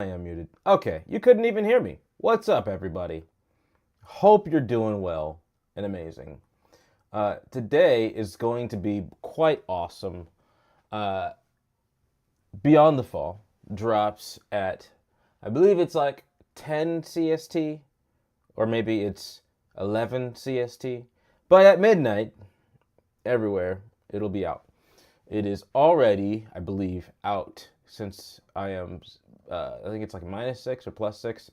I am muted. Okay, you couldn't even hear me. What's up, everybody? Hope you're doing well and amazing. Today is going to be quite awesome. Uh, Beyond the Fall drops at, I believe it's like 10 CST, or maybe it's 11 CST. But at midnight, everywhere, it'll be out. It is already, I believe, out since I am, I think it's like -6 or +6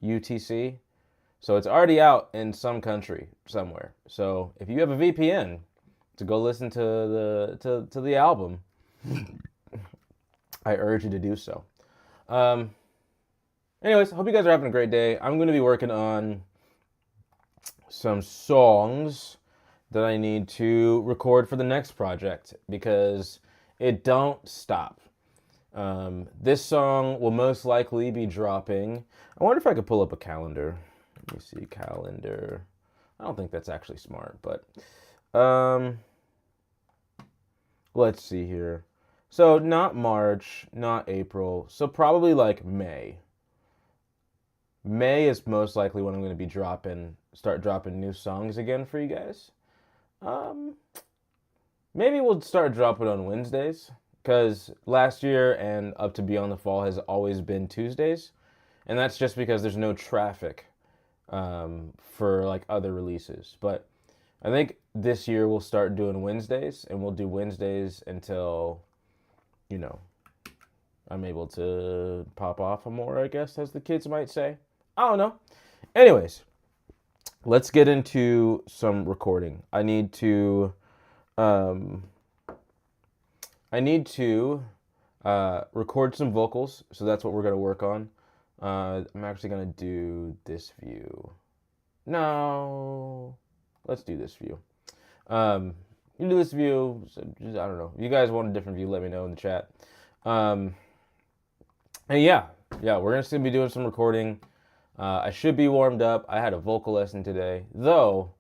UTC. So it's already out in some country somewhere. So if you have a VPN to go listen to the album, I urge you to do so. Um, Anyways, hope you guys are having a great day. I'm going to be working on some songs that I need to record for the next project because it don't stop. This song will most likely be dropping. I wonder if I could pull up a calendar. Let me see, calendar. I don't think that's actually smart, but let's see here. So not March, not April, so probably like May. May is most likely when I'm going to be start dropping new songs again for you guys. Um, Maybe we'll start dropping on Wednesdays because last year and up to Beyond the Fall has always been Tuesdays, and that's just because there's no traffic for like other releases. But I think this year we'll start doing Wednesdays, and we'll do Wednesdays until, you know, I'm able to pop off more, I guess, as the kids might say. I don't know. Anyways, let's get into some recording. I need to record some vocals, so that's what we're gonna work on. I'm actually gonna do this view. No, let's do this view. You do this view. So I don't know. If you guys want a different view, let me know in the chat. And yeah, we're gonna still be doing some recording. I should be warmed up. I had a vocal lesson today, though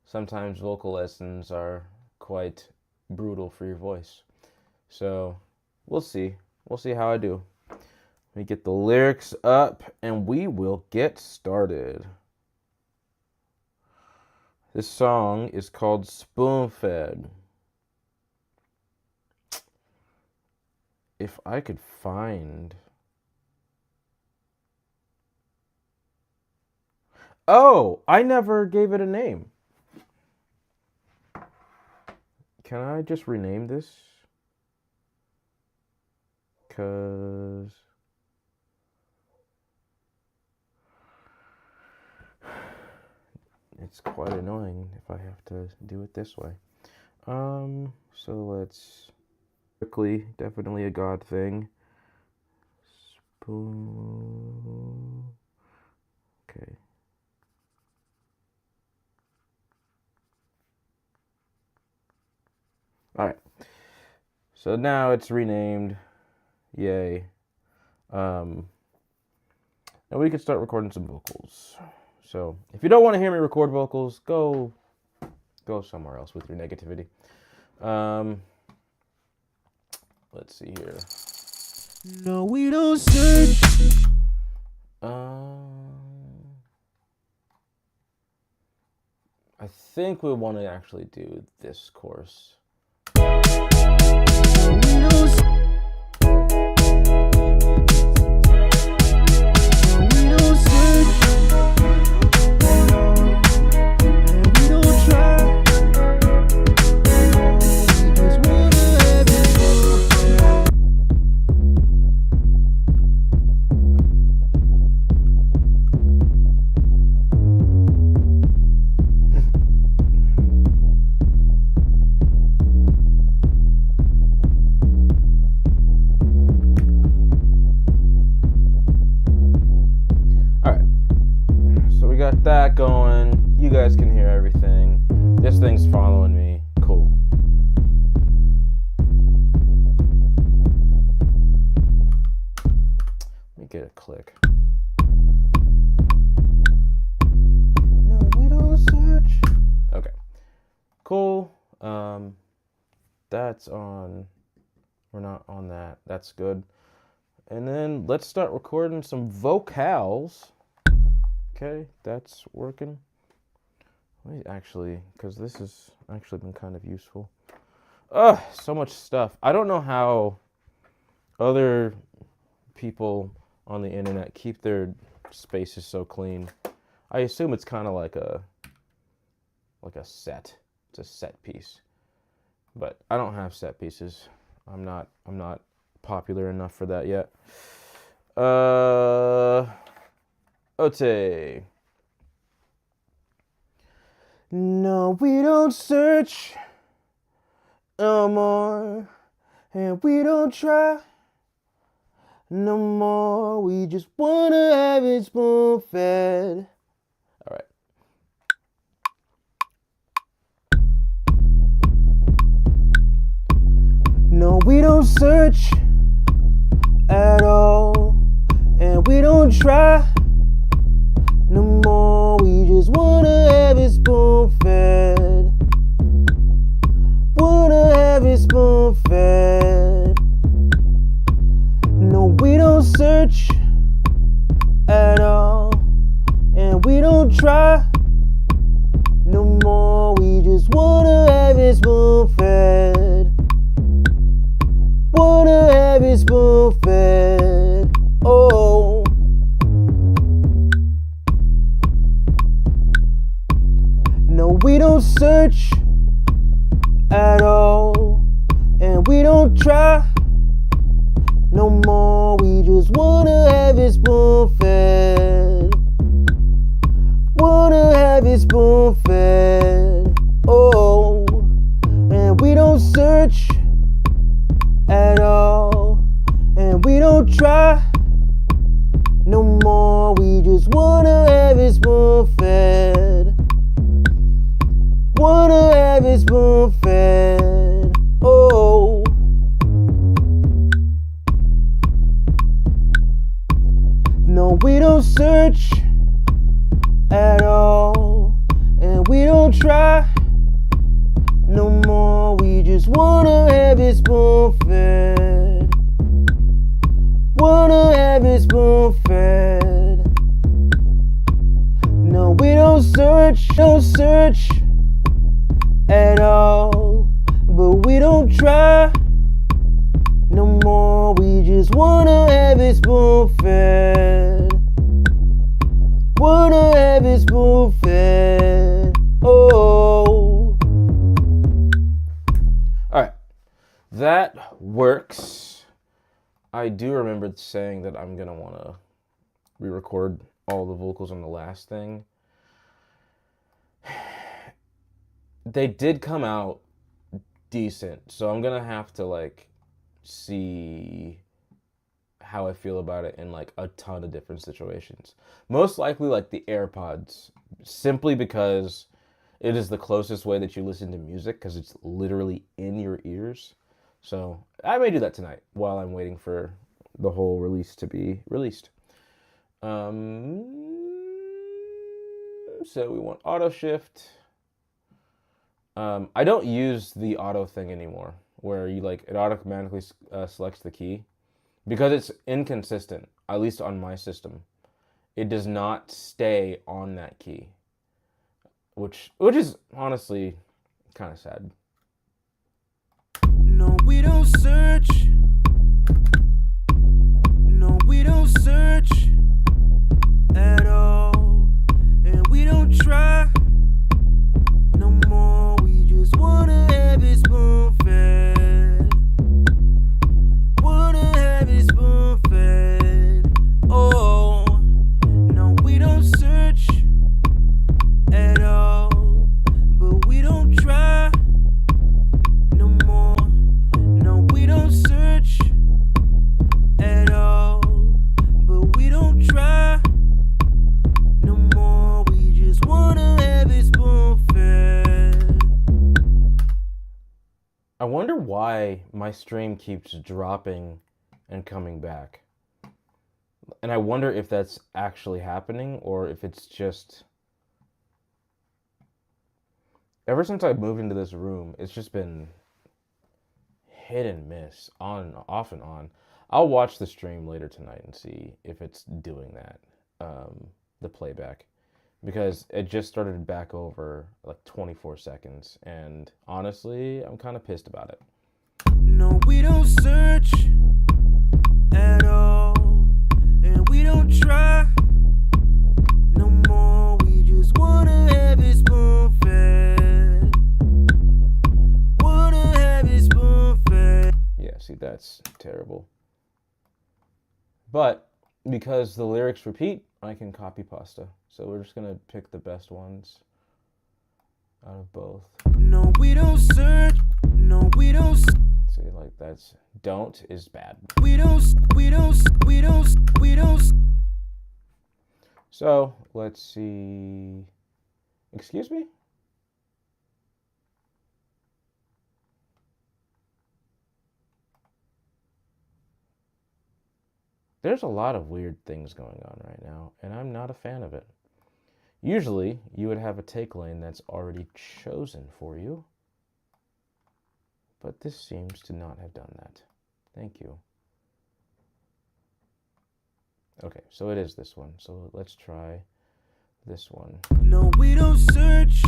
sometimes vocal lessons are quite brutal for your voice. So we'll see. We'll see how I do. Let me get the lyrics up and we will get started. This song is called Spoon-Fed. If I could find... Oh, I never gave it a name. Can I just rename this? Because it's quite annoying if I have to do it this way. So let's quickly, definitely a God thing. Spoon. Okay. All right. So now it's renamed. Yay. And we can start recording some vocals. So if you don't want to hear me record vocals, go somewhere else with your negativity. Let's see here. No, we don't search. I think we want to actually do this chorus. We don't search. That going, you guys can hear everything. This thing's following me. Cool. Let me get a click. No, we don't search. Okay. Cool. That's on. We're not on that. That's good. And then let's start recording some vocals. Okay, that's working. Wait, actually, because this has actually been kind of useful. Ugh, so much stuff. I don't know how other people on the internet keep their spaces so clean. I assume it's kind of like a set. It's a set piece. But I don't have set pieces. I'm not popular enough for that yet. Ote. No, we don't search no more, and we don't try no more. We just wanna have it spoon fed. All right. No, we don't search at all, and we don't try no more. We just wanna have it spoon fed. Wanna have it spoon fed. No, we don't search at all, and we don't try no more. We just wanna have it spoon fed. Wanna have it spoon fed. Oh. No, we don't search at all, and we don't try no more. We just wanna have it spoon fed. Wanna have it spoon fed. Oh. And we don't search at all, and we don't try no more. We just wanna have it spoon fed. Wanna have it spoon fed. Oh. No, we don't search at all, and we don't try no more. We just wanna have it spoon fed. Wanna have it spoon fed. No, we don't search at all, but we don't try no more. We just wanna have it spoon fed. Wanna have it spoon fed. Oh. Alright, that works. I do remember saying that I'm gonna wanna re-record all the vocals on the last thing. They did come out decent, so I'm gonna have to like see how I feel about it in like a ton of different situations. Most likely like the AirPods, simply because it is the closest way that you listen to music, because it's literally in your ears. So I may do that tonight while I'm waiting for the whole release to be released. So we want auto shift. I don't use the auto thing anymore, where you like it automatically selects the key, because it's inconsistent. At least on my system, it does not stay on that key, which is honestly kind of sad. No, we don't search. No, we don't search at all, and we don't try no more. We just wanna have it spoon fed. Wanna have it spoon fed. Oh. No, we don't search at all, but we don't try no more. No, we don't search at all, but we don't try no more. We just wanna have it spoon fed. I wonder why my stream keeps dropping and coming back. And I wonder if that's actually happening, or if it's just... Ever since I moved into this room, it's just been hit and miss, on and off and on. I'll watch the stream later tonight and see if it's doing that, the playback, because it just started back over like 24 seconds, and honestly, I'm kind of pissed about it. No, we don't search at all, and we don't try no more. We just wanna have it spoon fed. Wanna have it spoon fed. Yeah, see, that's terrible. But because the lyrics repeat, I can copy pasta. So we're just gonna pick the best ones out of both. No, we don't search. No, we don't. See, like that's don't is bad. We don't. So let's see. Excuse me? There's a lot of weird things going on right now, and I'm not a fan of it. Usually, you would have a take lane that's already chosen for you, but this seems to not have done that. Thank you. Okay, so it is this one. So let's try this one. No, we don't search.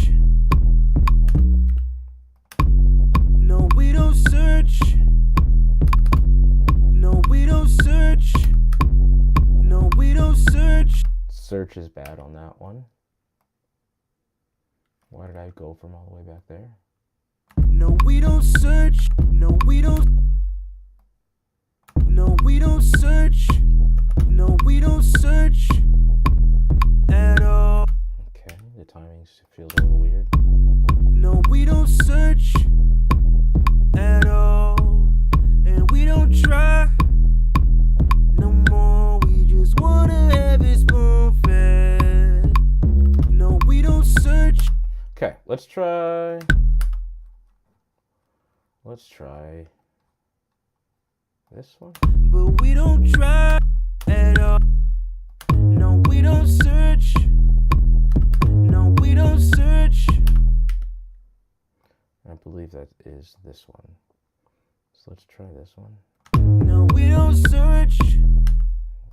No, we don't search. No, we don't search. No, we don't search. Search is bad on that one. Why did I go from all the way back there? No, we don't search. No, we don't. No, we don't search. No, we don't search at all. Okay, the timing feels a little weird. No, we don't search at all, and we don't try no more. We just wanna have it spoon fed. No, we don't search. Okay, let's try this one. But we don't try at all. No, we don't search. No, we don't search. I believe that is this one. So let's try this one. No, we don't search.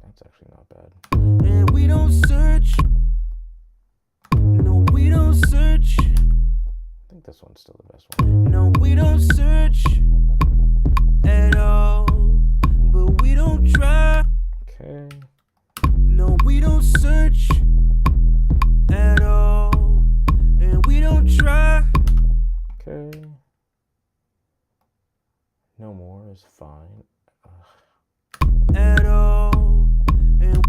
That's actually not bad. And we don't search. No, we don't search. I think this one's still the best one. No, we don't search at all. But we don't try. Okay. No, we don't search at all. And we don't try. Okay. No more is fine. At all. And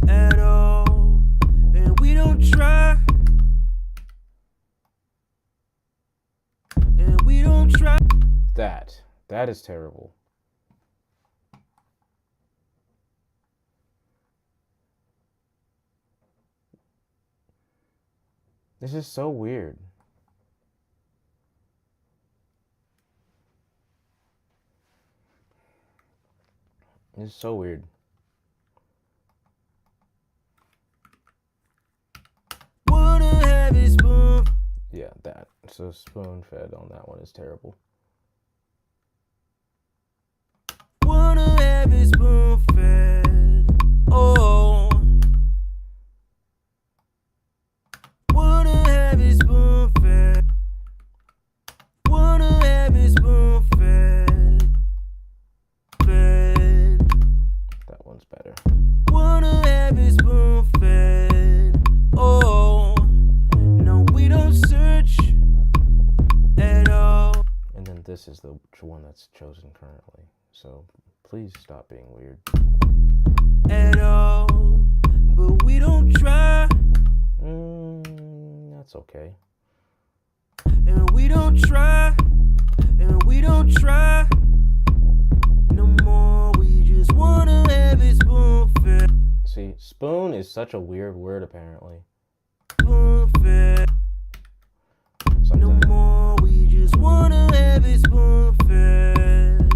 at all. And we don't try. And we don't try. That is terrible. This is so weird. This is so weird. Wanna have it spoon. Yeah, that. So spoon fed on that one is terrible. Wanna have it spoon fed. Oh. Wanna have it spoon fed. Wanna have it spoon fed. Fed. That one's better. Wanna have it spoon fed. Oh. No, we don't search at all. And then this is the one that's chosen currently. So please stop being weird. At all. But we don't try. That's okay. And we don't try. And we don't try no more. We just wanna have it spoon fed. See, spoon is such a weird word apparently. Spoon fed. No Sometimes. more. We just wanna have it spoon fed.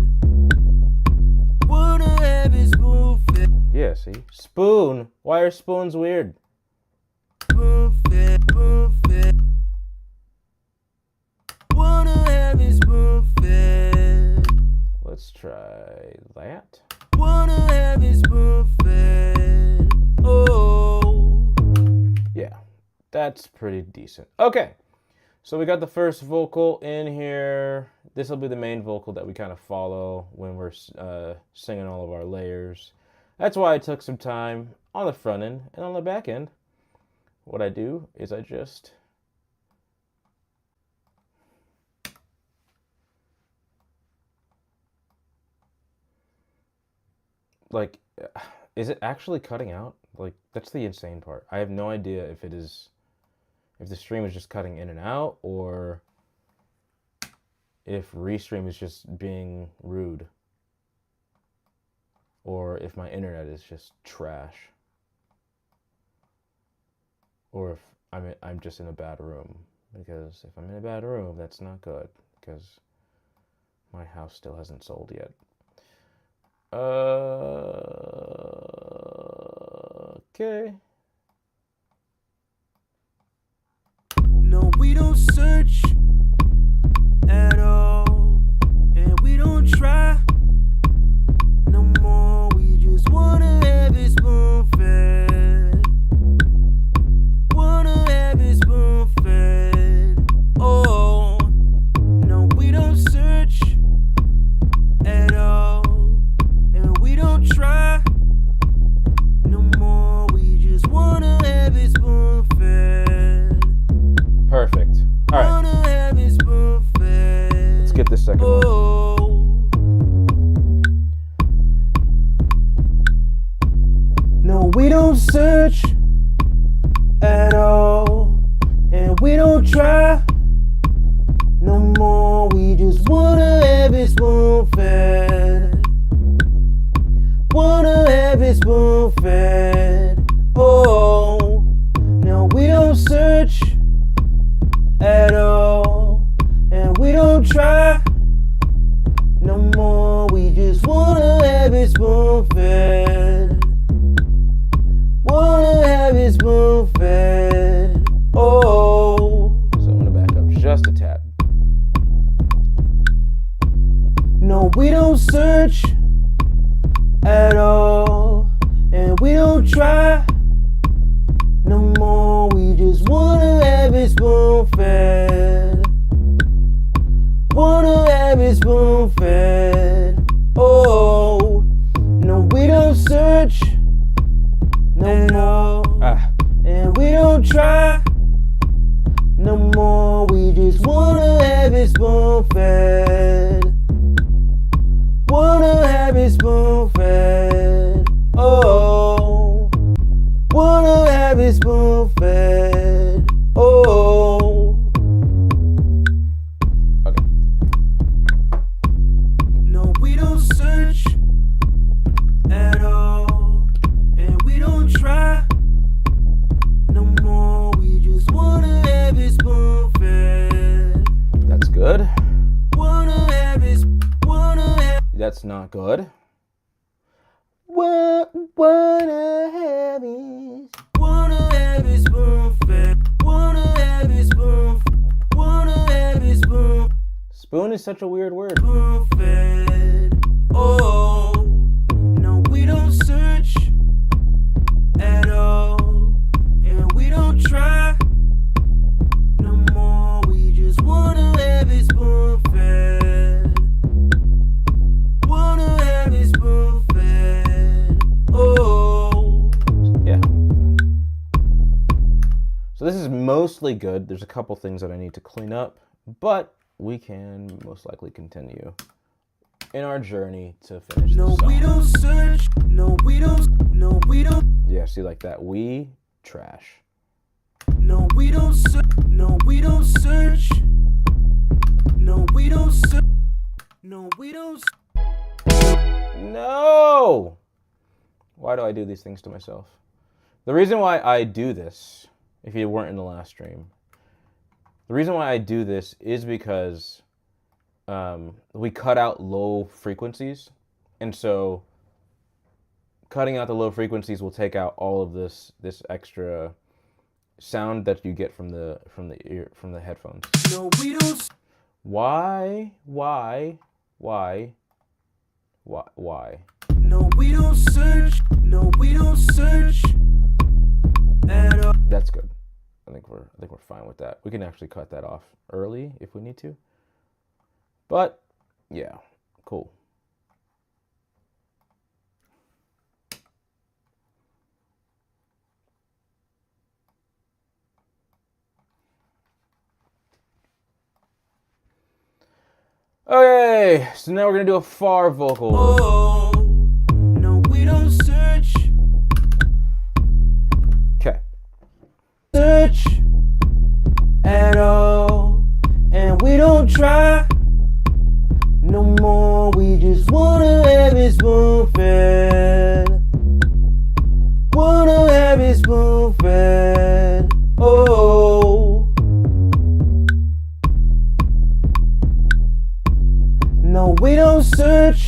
Wanna have it spoon fed. Yeah, see? Spoon. Why are spoons weird? Spoon fed. Spoon fed. Wanna have it spoon fed. Let's try that. Wanna have it spoon-fed. Oh. Yeah, that's pretty decent. Okay, so we got the first vocal in here. This will be the main vocal that we kind of follow when we're singing all of our layers. That's why I took some time on the front end, and on the back end, what I do is I just like, is it actually cutting out? Like, that's the insane part. I have no idea if it is, if the stream is just cutting in and out, or if Restream is just being rude, or if my internet is just trash, or if I'm just in a bad room. Because if I'm in a bad room, that's not good, because my house still hasn't sold yet. Okay. No, we don't search at all, and we don't try no more. We just wanna have it spoon-fed. Wanna have it spoon-fed. Oh, no, we don't search at all, and we don't try no more. We just wanna have it spoon-fed. Perfect. All right. Wanna have it spoon-fed. Let's get this second one. Oh. No, we don't search at all, and we don't try no more. We just wanna have it spoon-fed. Wanna have it spoon-fed. Oh, no, we don't search at all, and we don't try no more. We just wanna have it spoon-fed. Wanna have it spoon-fed. Oh, So I'm gonna back up just a tad. no, we don't search at all, and we don't try no more. We just wanna have it spoon-fed. Wanna have it spoon-fed. Oh, no, we don't search no more, and we don't try no more. We just wanna have it spoon-fed. Wanna have it spoon-fed. Oh, wanna have it spoon-fed. Oh. Okay. No, we don't search at all, and we don't try no more. We just wanna have it spoon-fed. That's good. Wanna have it, wanna have. That's not good. Wanna have it. Wanna have it spoon-fed. Wanna have it spoon. Wanna have it Spoon is such a weird word. spoon-fed. Oh, no, we don't search at all, and we don't try no more. We just wanna have it spoon-fed. Wanna have it spoon-fed. Oh. Yeah. So this is mostly good. There's a couple things that I need to clean up, but we can most likely continue in our journey to finish No, the song. we don't search. No, we don't. No, we don't. Yeah, see, like that. We trash. No, we don't search. No, we don't search. No, we don't search. No, we don't. No! Why do I do these things to myself? The reason why I do this, if you weren't in the last stream, the reason why I do this is because we cut out low frequencies, and so cutting out the low frequencies will take out all of this extra sound that you get from the headphones. No, we don't. Why Why? No, we don't search. No, we don't search at all. That's good. I think we're fine with that. We can actually cut that off early if we need to. But yeah, cool. Okay, so now we're gonna do a far vocal. Oh, no, we don't search. Okay. Search at all, and we don't try no more. We just wanna have it spoon fed. Wanna have it spoon fed. Oh, no, we don't search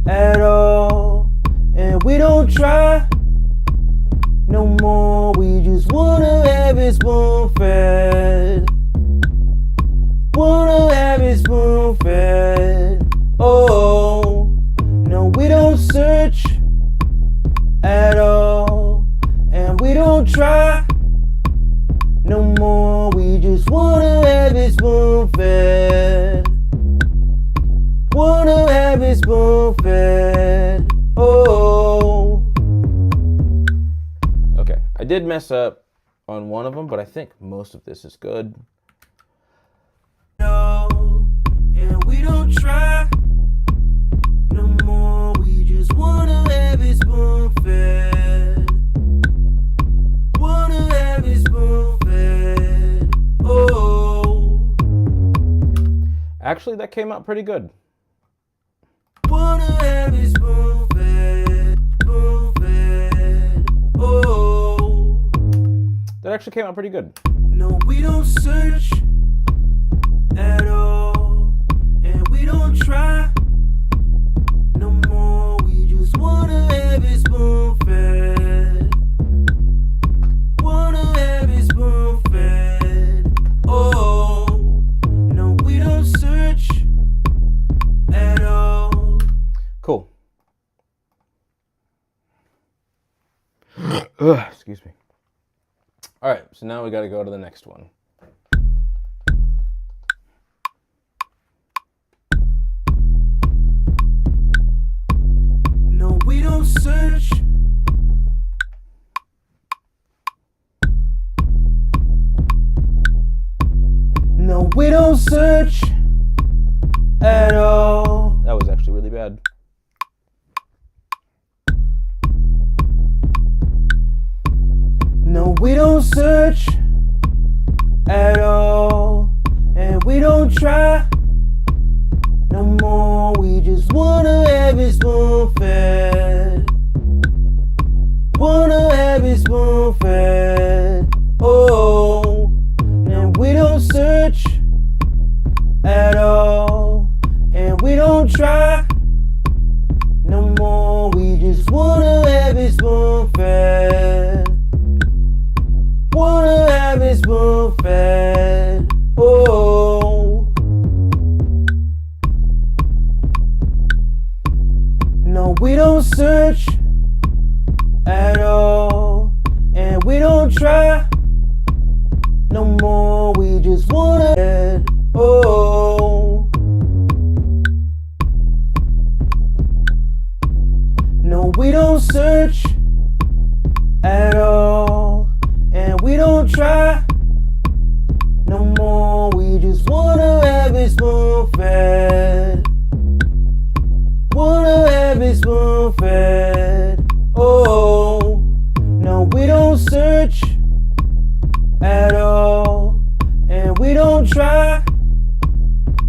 at all, and we don't try no more. We just wanna have it spoon fed. Wanna have it spoon fed. Oh, no, we don't search at all, and we don't try no more. We just wanna have it spoon fed. Wanna have it spoon fed. Oh. Okay, I did mess up on one of them, but I think most of this is good. No, and we don't try no more. We just wanna have it spoon fed. Wanna have it spoon fed. Oh. Actually, that came out pretty good. Wanna have it spoon fed. Spoon fed. Oh. That actually came out pretty good. No, we don't search at all, and we don't try no more. We just wanna have it spoon fed. Wanna have it spoon fed. Oh, no, we don't search at all. Cool. Ugh, excuse me. All right, so now we got to go to the next one. No, we don't search. No, we don't search at all. That was actually really bad. No, we don't search at all, and we don't try no more. We just wanna have it spoon fed. Wanna have it spoon fed. Oh, and we don't search at all, and we don't try no more. We just wanna have it spoon fed. Wanna have it spoon fed. Oh, no, we don't search at all, and we don't try no more. We just wanna fed. Oh, no, we don't search at all, and we don't try no more. We just wanna have it spoon fed. Wanna have it spoon fed. Oh, no, we don't search at all, and we don't try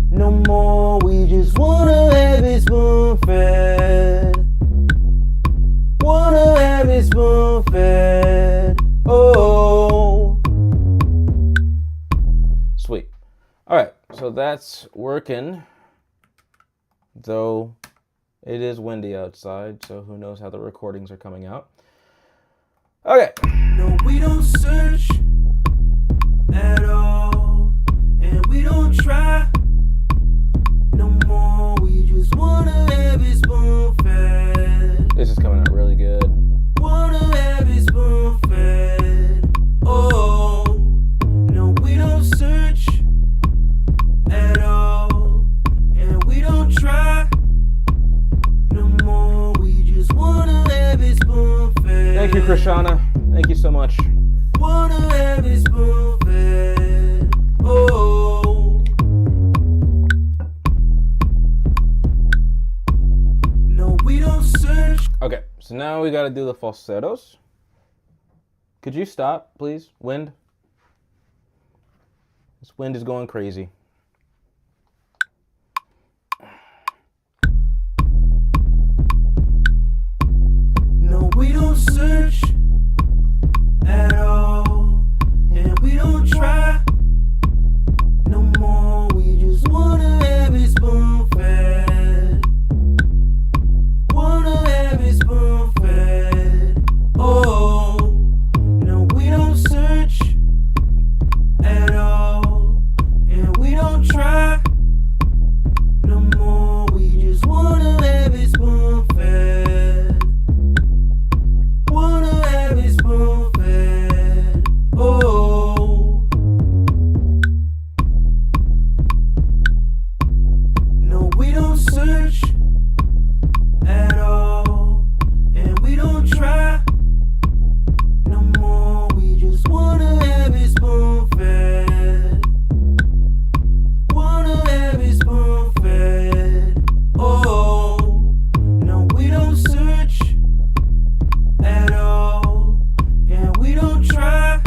no more. We just wanna have it spoon fed. Wanna have it spoon fed. Oh. Sweet. All right, so that's working. Though it is windy outside, so who knows how the recordings are coming out. Okay. No, we don't search at all, and we don't try no more. We just wanna you, Krishana. Thank you so much. Wanna have it spoon fed. Oh. No, we don't search. Okay, so now we gotta do the falsettos. Could you stop, please? Wind. This wind is going crazy. No, we don't search at all, and we don't try no more. We just wanna have it spoon fed. Wanna have it spoon fed. Oh, no, we don't search at all, and we don't try no more. We just wanna have it spoon fed. Wanna have it spoon fed. Oh, no, we don't search at all, and we don't try no more. We just wanna have it spoon fed. Wanna have it spoon fed. Oh, no, we don't search at all, and we don't try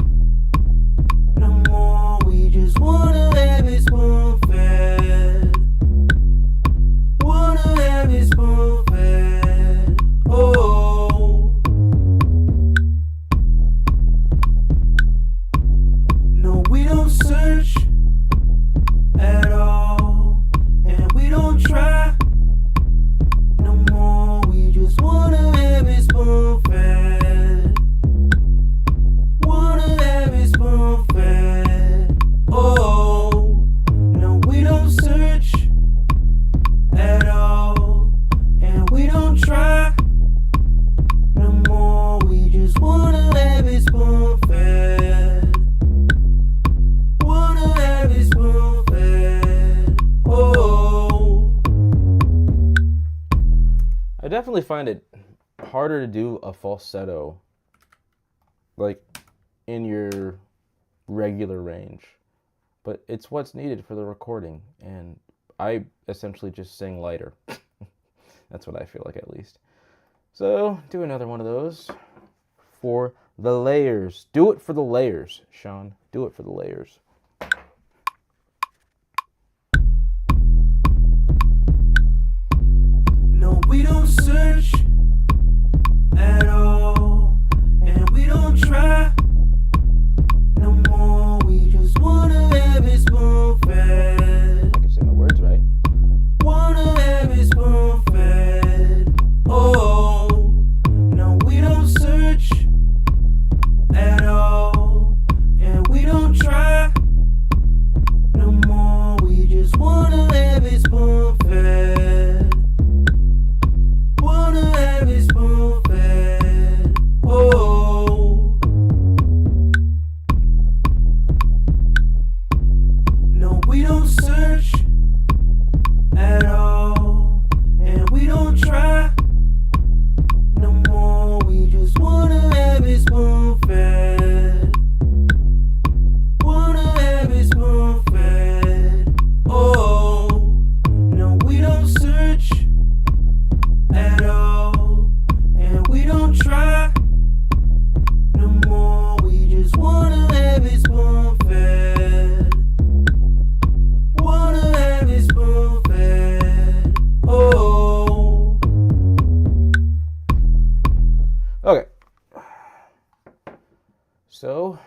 no more. We just wanna have it spoon fed. Wanna have it spoon fed. Oh, no, we don't search at all, and we don't try no more. We just wanna have it spoon fed. Wanna have it spoon fed. Oh, no, we don't search at all, and we don't try no more. We just wanna have it spoon fed. Wanna have it spoon fed. Oh. I definitely find it harder to do a falsetto, like, in your regular range. But it's what's needed for the recording, and I essentially just sing lighter. That's what I feel like, at least. So, do another one of those for the layers. Do it for the layers, Sean. Do it for the layers. No, we don't search at all, and we don't try no more. We just wanna have it spoon fed. I can say my words right. Wanna have it spoon fed. Oh, no, we don't search at all, and we don't try no more. We just wanna have it spoon fed. Wanna have it spoon fed. Oh, no, we don't search at all, and we don't try no more. We just wanna have it spoon fed. Wanna have it spoon fed. Oh, no, we don't search at all, and we don't try no more. We just wanna have it spoon fed. Wanna have it spoon fed. Oh. Okay. So,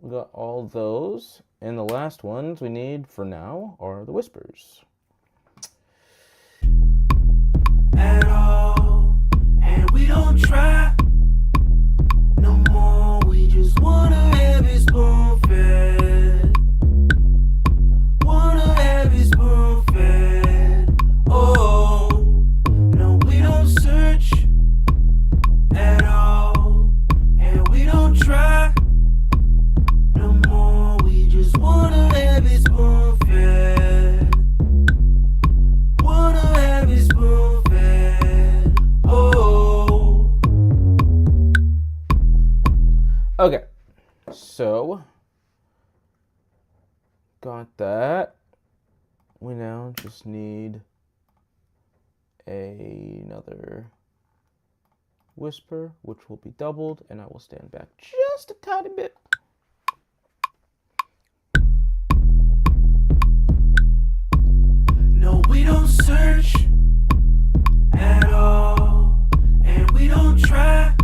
we got all those. And the last ones we need for now are the whispers. At all, and we don't try no more. We just wanna have it spoon fed. Wanna have it spoon fed. Oh, no, we don't search at all, and we don't try no more. We just wanna have it spoon fed. so got that. We now just need another whisper, which will be doubled, and I will stand back just a tiny bit. No, we don't search at all, and we don't try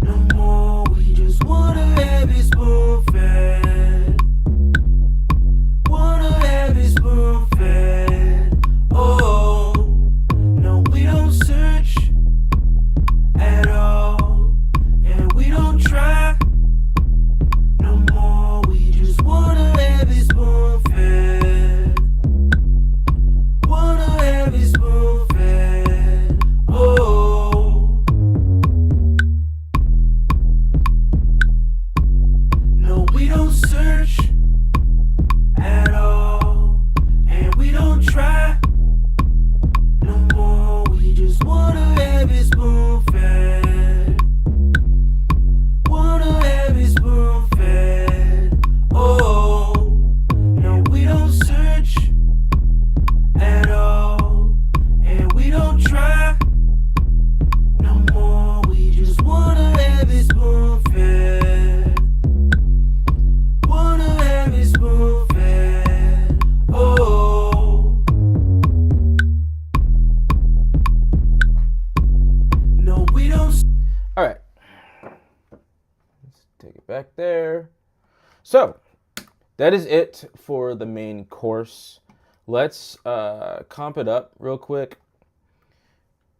no more. We just wanna have it spoon fed. Wanna have it spoon fed. Oh, no, we don't search at all, and we don't try no more. We just wanna have it spoon fed. Wanna have it spoon fed. Oh, no, we don't search at all, and we don't try no more. We just wanna have it spoon fed. Wanna have it spoon fed. Oh, no, we don't search at all, and we don't try no more. We just wanna have it spoon fed. Wanna have it spoon fed. Oh, no, we don't. All right. Let's take it back there. So, that is it for the main course. Let's comp it up real quick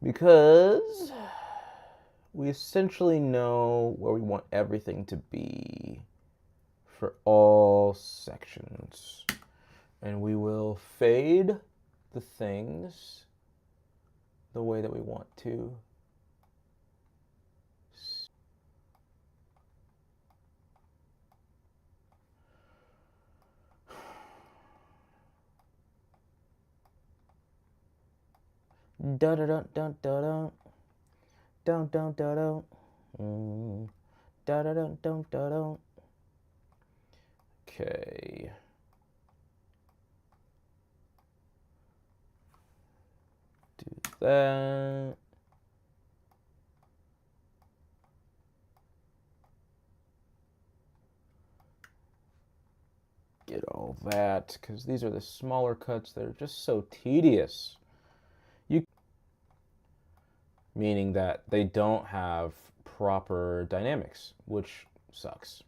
because we essentially know where we want everything to be for all sections. And we will fade the things the way that we want to. Da da da da da da da da da da da da da da da. Okay. Do that. Get all that, because these are the smaller cuts that are just so tedious. Meaning that they don't have proper dynamics, which sucks.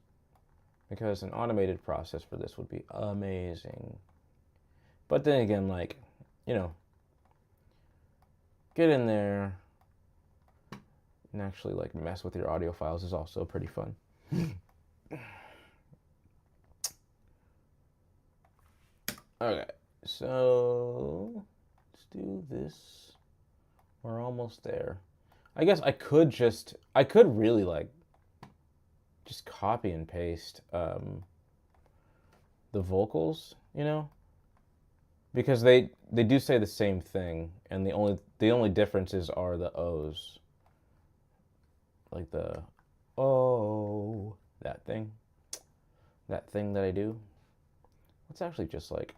Because an automated process for this would be amazing. But then again, like, you know, get in there and actually like mess with your audio files is also pretty fun. Okay, so let's do this. We're almost there. I guess I could really like just copy and paste the vocals, you know? Because they do say the same thing, and the only differences are the O's. Like the oh, that thing that I do. Let's actually just like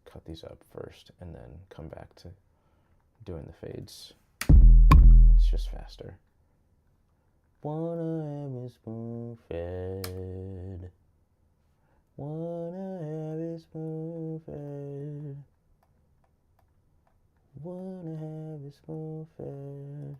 cut these up first and then come back to doing the fades. It's just faster. Wanna have it spoon fed. Wanna have it spoon fed. Wanna have it spoon fed.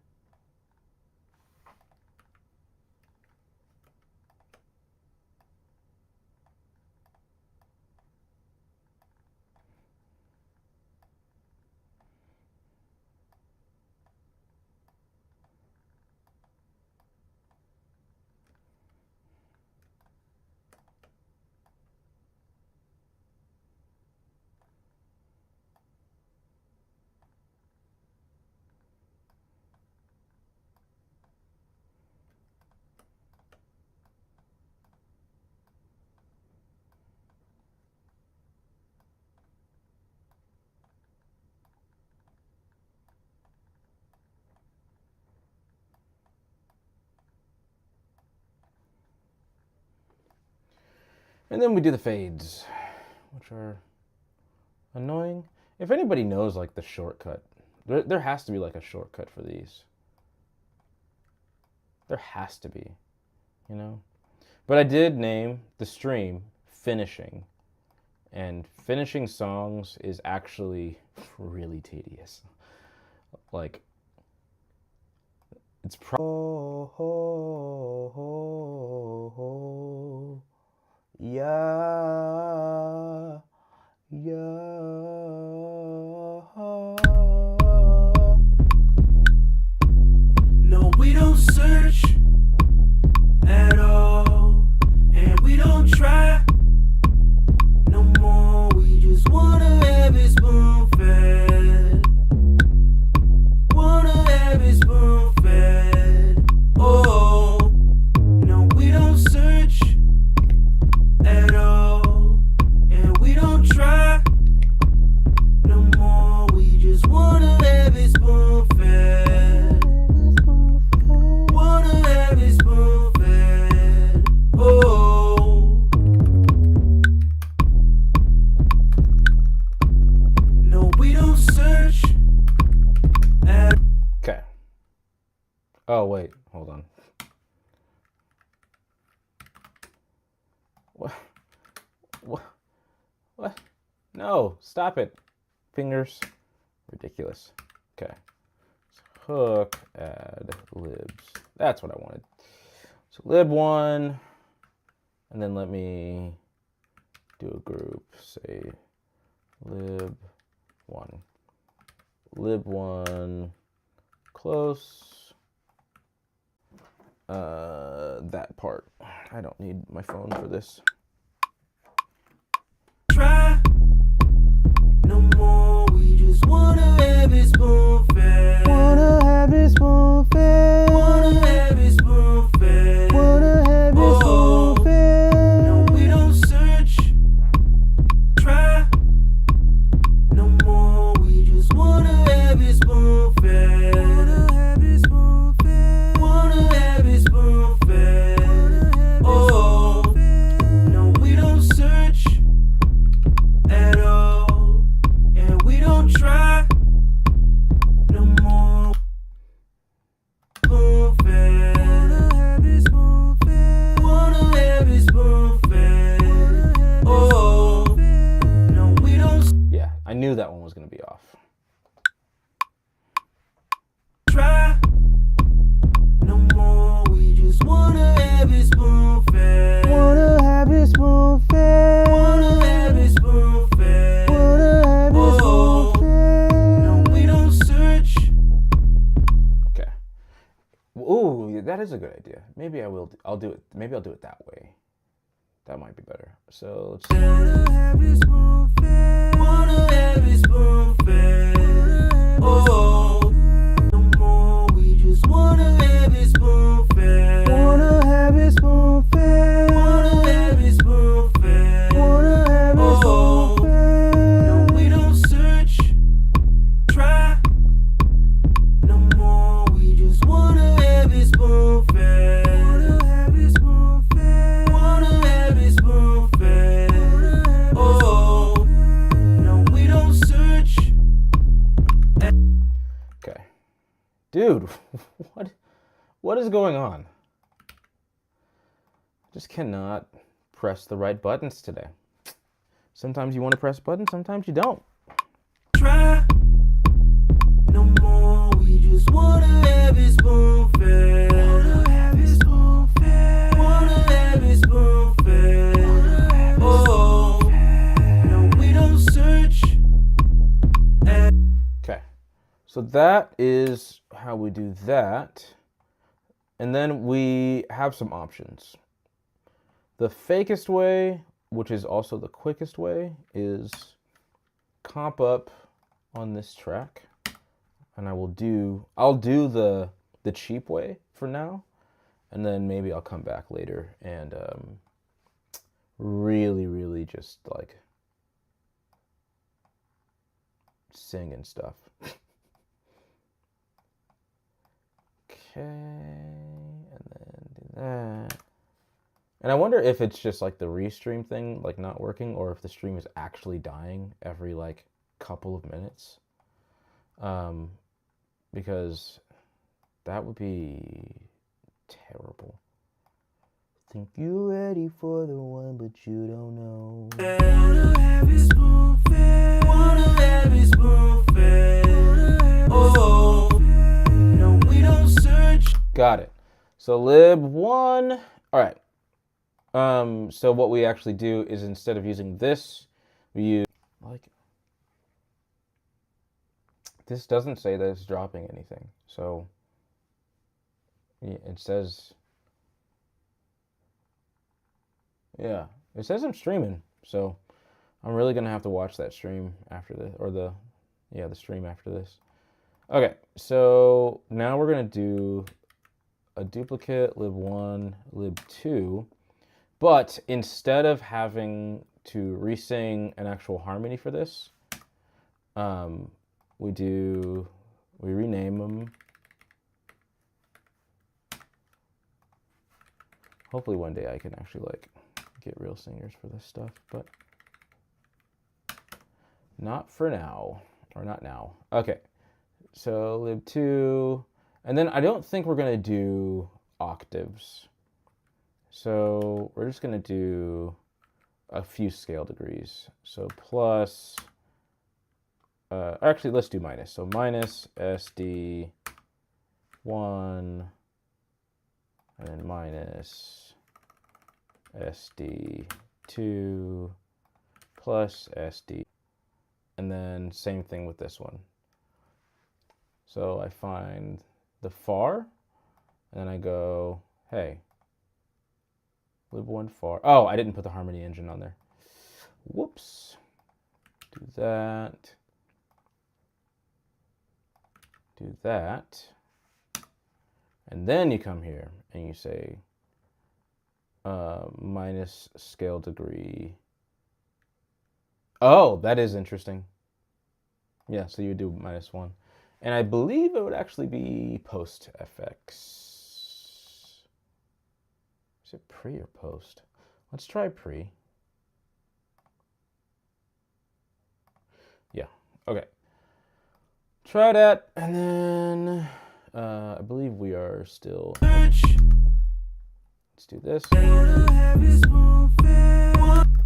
And then we do the fades, which are annoying. If anybody knows like the shortcut, there has to be like a shortcut for these. There has to be, you know? But I did name the stream Finishing. And finishing songs is actually really tedious. Like, it's yeah, No, we don't search at all, and we don't try no more. We just wanna have it spoon fed. Wanna have it spoon fed. Oh, no, we don't search at all, and we don't try no more. We just wanna have it spoon fed. Wanna have it spoon fed. Oh, no, we don't search at. Okay. Oh, wait. Hold on. What? What? What? No. Stop it. Fingers. Ridiculous. Okay. Hook, add libs. That's what I wanted. So lib1. And then let me do a group. Say lib1. Lib1. Close. That part. I don't need my phone for this. Try no more. We just wanna have it spoon fed. Wanna have it spoon fed. Wanna have it spoon fed. Wanna have it Oh, spoon fed. no, we don't search. Try no more. We just wanna have it spoon fed. Wanna have it spoon fed. Wanna have it spoon fed. Oh, no, we don't search at all, and we don't try no more. Spoon fed. Wanna have it spoon fed. Wanna have it spoon fed. Oh, no, we don't Yeah, I knew that one was gonna be off. try no more. We just wanna have it spoon fed. Wanna have it spoon fed. Wanna have it spoon fed. Wanna have it Oh, spoon fed. no, we don't search. Okay. Ooh, that is a good idea. Maybe I will. I'll do it. Maybe I'll do it that way. That might be better. So let's. Wanna have it spoon fed. Wanna have it spoon fed. Oh, no more. We just wanna have it spoon fed. Wanna have it spoon fed. Wanna have it spoon fed. Wanna have it Oh, spoon fed. no, we don't search. Try no more. We just wanna have it spoon fed. Wanna have it spoon fed. Wanna have it spoon fed. Oh, no, we don't search. Okay. Dude, what is going on? Just cannot press the right buttons today. Sometimes you want to press buttons, sometimes you don't. Try no more. We just wanna have it spoon fed. Wanna have it spoon fed. Wanna have it spoon fed. Oh, no, we don't search. Okay. So that is how we do that. And then we have some options. The fakest way, which is also the quickest way, is comp up on this track. And I'll do the cheap way for now. And then maybe I'll come back later and really just like sing and stuff. Okay, and then do that. And I wonder if it's just like the restream thing, like not working, or if the stream is actually dying every like couple of minutes. Because that would be terrible. Think you're ready for the one, but you don't know. Wanna have it spoon fed. Wanna have it spoon fed. Oh, no, we don't search. Got it. So lib1. All right. So what we actually do is instead of using this, we use like this doesn't say that it's dropping anything. So it says, yeah, it says I'm streaming. So I'm really gonna have to watch that stream after this, or the stream after this. Okay, so now we're gonna do a duplicate lib1, lib2, but instead of having to resing an actual harmony for this, we rename them. Hopefully one day I can actually like get real singers for this stuff, but not for now, or not now. Okay, so lib2, and then I don't think we're gonna do octaves. So we're just gonna do a few scale degrees. So plus, actually let's do minus. So minus SD1, and then minus SD2 plus SD. And then same thing with this one. So I find the far, and then I go, hey, lib1 far. Oh, I didn't put the harmony engine on there. Whoops. Do that. Do that. And then you come here and you say minus scale degree. Oh, that is interesting. Yeah, so you do -1. And I believe it would actually be post FX. Is it pre or post? Let's try pre. Yeah, okay. Try that, and then I believe we are still. Let's do this.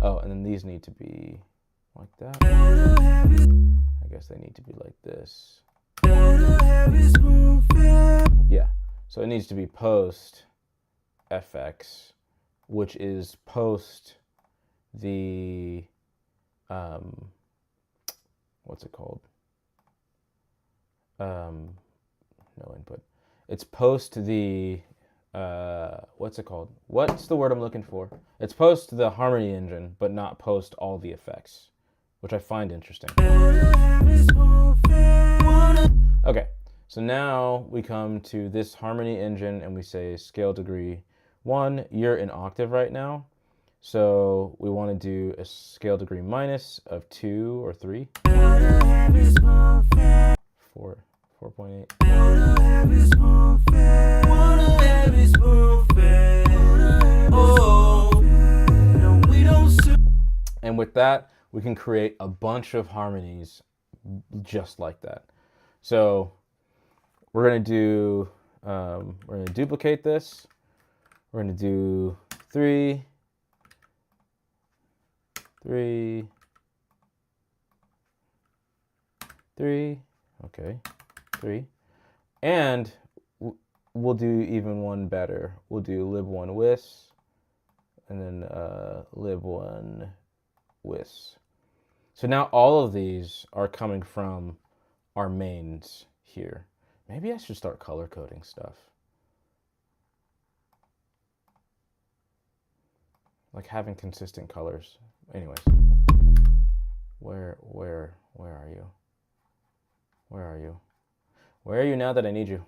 Oh, and then these need to be like that. I guess they need to be like this. Yeah, so it needs to be post FX, which is post the what's it called? No input. It's post the what's it called? What's the word I'm looking for? It's post the harmony engine, but not post all the effects, which I find interesting. Okay, so now we come to this harmony engine and we say scale degree 1. You're in octave right now, so we want to do a scale degree minus of 2 or 3. 4.8. And with that, we can create a bunch of harmonies just like that. So we're gonna do, we're gonna duplicate this. We're gonna do 3, 3, 3, okay, 3. And we'll do even one better. We'll do lib1 wis, and then lib1 wis. So now all of these are coming from our mains here. Maybe I should start color coding stuff. Like having consistent colors. Anyways. Where are you? Where are you? Where are you now that I need you?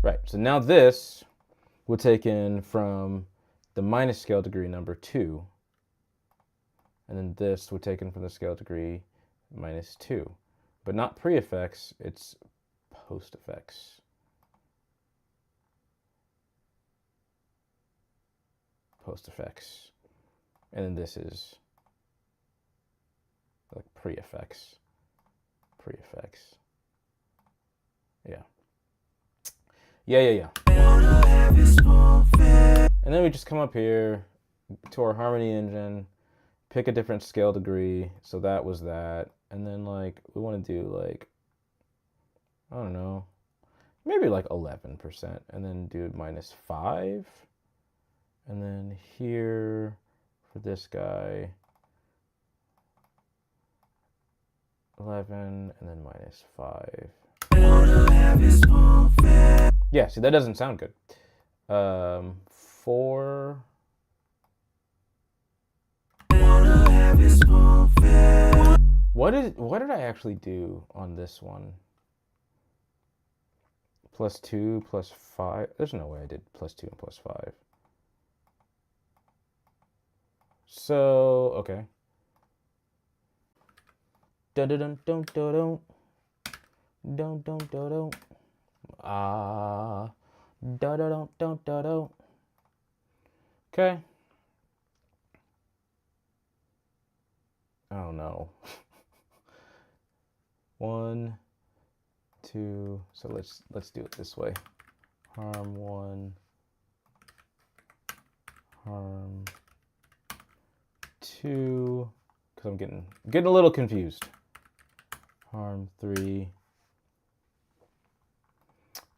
Right, so now this we'll take in from the minus scale degree number 2. And then this we're taken from the scale degree -2. But not pre-effects, it's post-effects. post effects. And then this is like pre-effects. Pre-effects. Yeah. Yeah. And then we just come up here to our harmony engine, pick a different scale degree. So that was that. And then like we want to do like, I don't know, maybe like 11%, and then do -5. And then here for this guy, 11, and then -5. Yeah, see, that doesn't sound good. 4. What did I actually do on this one? +2, +5. There's no way I did +2 and +5. So, okay. Dun dun dun dun dun dun dun dun dun. Ah, dun dun dun dun dun dun. Okay. Oh no. 1, 2. So let's do it this way. Harm 1. Harm 2. Because I'm getting a little confused. Harm 3.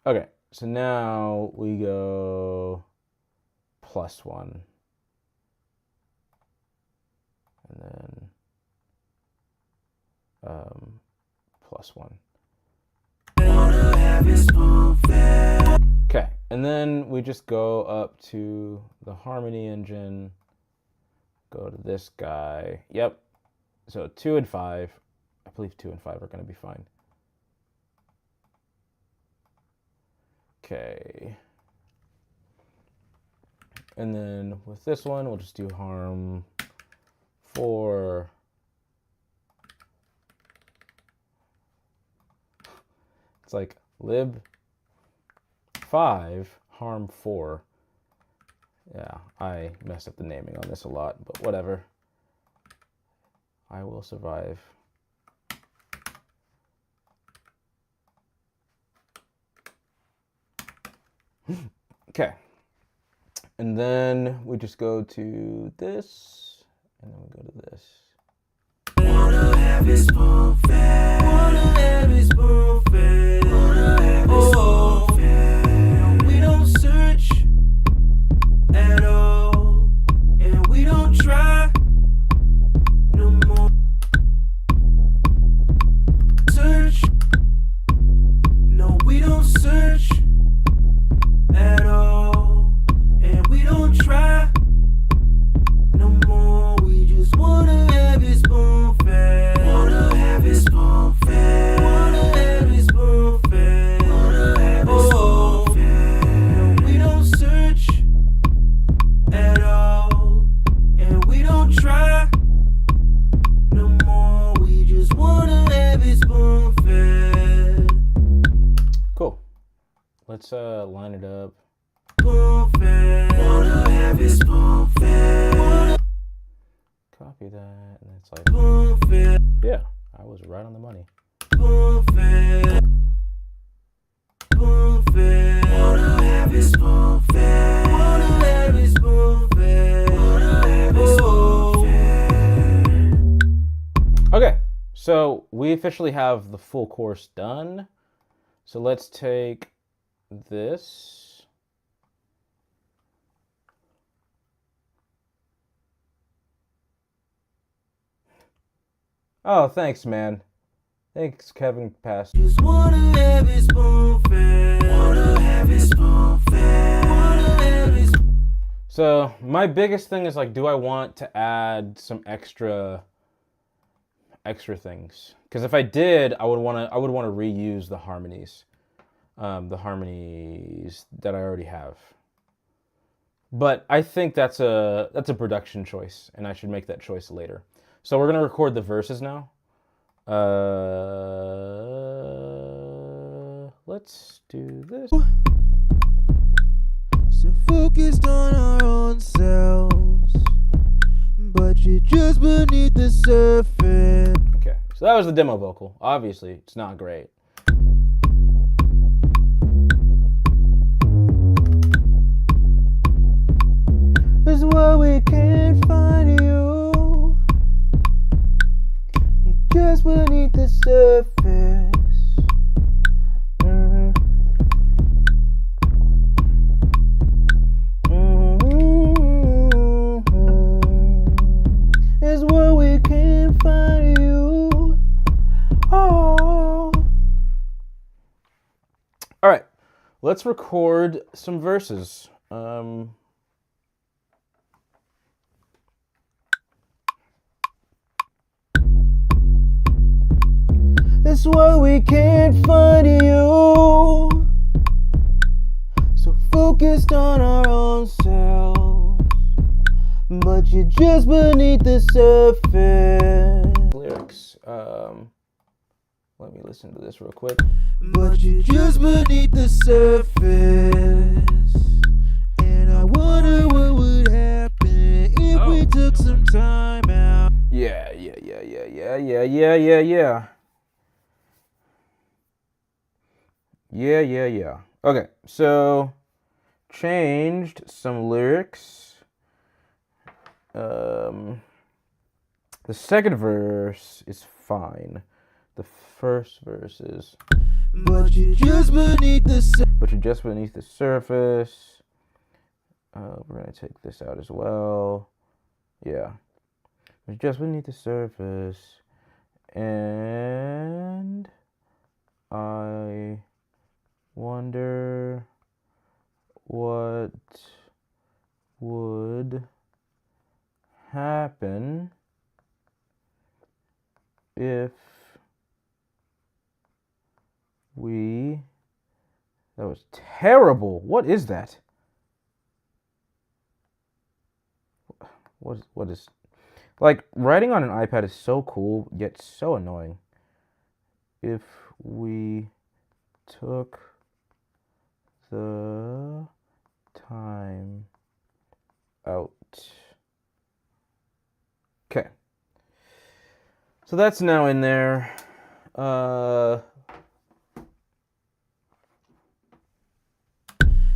Okay, so now we go +1. And then +1. Okay, and then we just go up to the harmony engine, go to this guy. Yep. So 2 and 5. I believe 2 and 5 are going to be fine. Okay. And then with this one, we'll just do harm 4. It's like lib 5, harm 4. Yeah, I messed up the naming on this a lot, but whatever. I will survive. Okay. And then we just go to this, and then we go to this. Wanna have his spoon fed. Wanna have his spoon fed. Wanna have his spoon fed. We don't search at all, and we don't try no more. Search. No, we don't search at all, and we don't try no more. We just wanna have his spoon fed. Wanna have his spoon fed. Wanna have his spoon fed. Wanna have his spoon fed. No, we don't search at all, and we don't try no more. We just wanna have his spoon fed. Cool. Let's line it up. Spoon fed. Wanna have his spoon fed. Copy that, and it's like spoon fed. Yeah, I was right on the money. Spoon fed. Spoon fed. Wanna have his spoon fed. Wanna have his spoon fed. Wanna have his spoon fed. Okay, so we officially have the full course done. So let's take this. Oh, thanks, man. Thanks, Kevin Pass. Just wanna have his spoon fed. Wanna have his spoon fed. Wanna have his... So my biggest thing is like, do I want to add some extra things? Because if I did, I would want to reuse the harmonies that I already have. But I think that's a production choice, and I should make that choice later. So we're gonna record the verses now. Let's do this. So focused on our own self. you're just beneath the surface. Okay, so that was the demo vocal. Obviously, it's not great. Is why we can't find you. You're just beneath the surface. Is why we can't find you. Oh. All right, let's record some verses. That's why we can't find you. So focused on our own selves, but you're just beneath the surface. Lyrics. Let me listen to this real quick. But you're just beneath the surface, and I wonder what would happen if we took some time out. Yeah. Yeah. Okay, so changed some lyrics. The second verse is fine. The first verse is, But you're just beneath the surface. We're gonna take this out as well. Yeah, it's just beneath the surface, and I wonder what would happen if we... That was terrible. What is that? What is... Like, writing on an iPad is so cool, yet so annoying. If we took the time out. Okay. So that's now in there.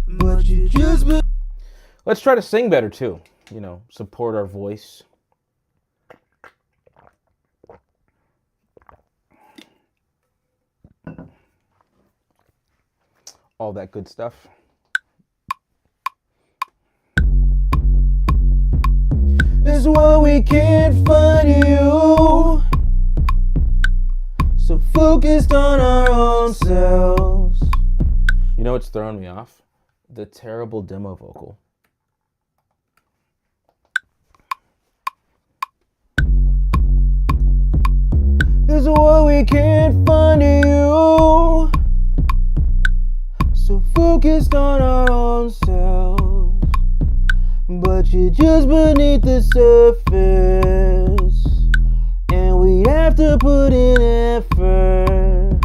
But you just Let's try to sing better too. You know, support our voice. All that good stuff. Is why we can't find you. So focused on our own selves. You know what's throwing me off? The terrible demo vocal. Is why we can't find you. So focused on our own selves, but you're just beneath the surface, and we have to put in effort.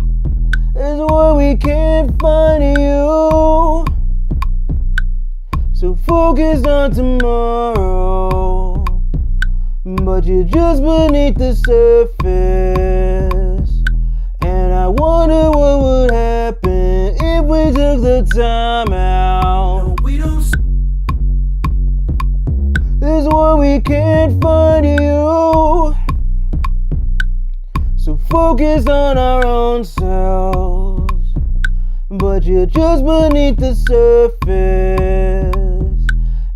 Is why we can't find you. So focused on tomorrow, but you're just beneath the surface, and I wonder what would happen if we took the time out. No, we don't. This is why we can't find you. So focused on our own selves, but you're just beneath the surface,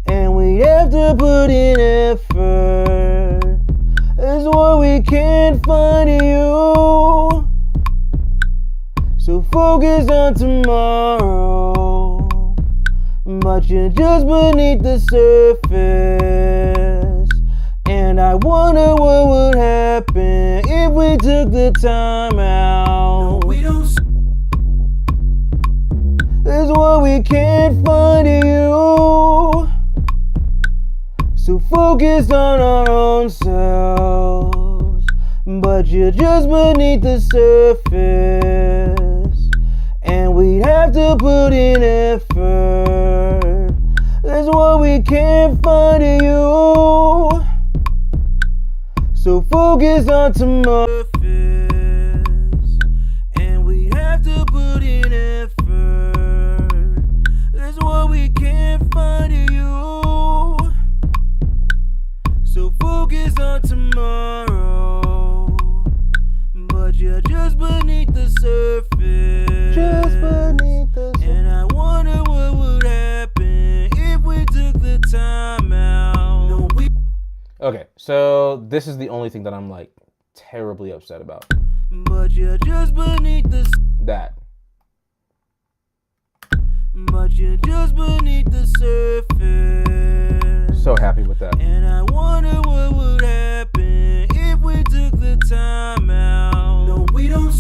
and we have to put in effort. This is why we can't find you. So focused on tomorrow, but you're just beneath the surface, and I wonder what would happen if we took the time out. No, we don't. This is why we can't find you. So focused on our own selves, but you're just beneath the surface, and we'd have to put in effort. That's why we can't find you. So focused on tomorrow. And we have to put in effort. That's why we can't find you. So focus on tomorrow, but you're just beneath the surface. Just beneath the surface. And I wonder what would happen if we took the time out. No, we. Okay, so this is the only thing that I'm like terribly upset about. But you're just beneath the. That. But you're just beneath the surface. So happy with that. And I wonder what would happen if we took the time out. No, we don't.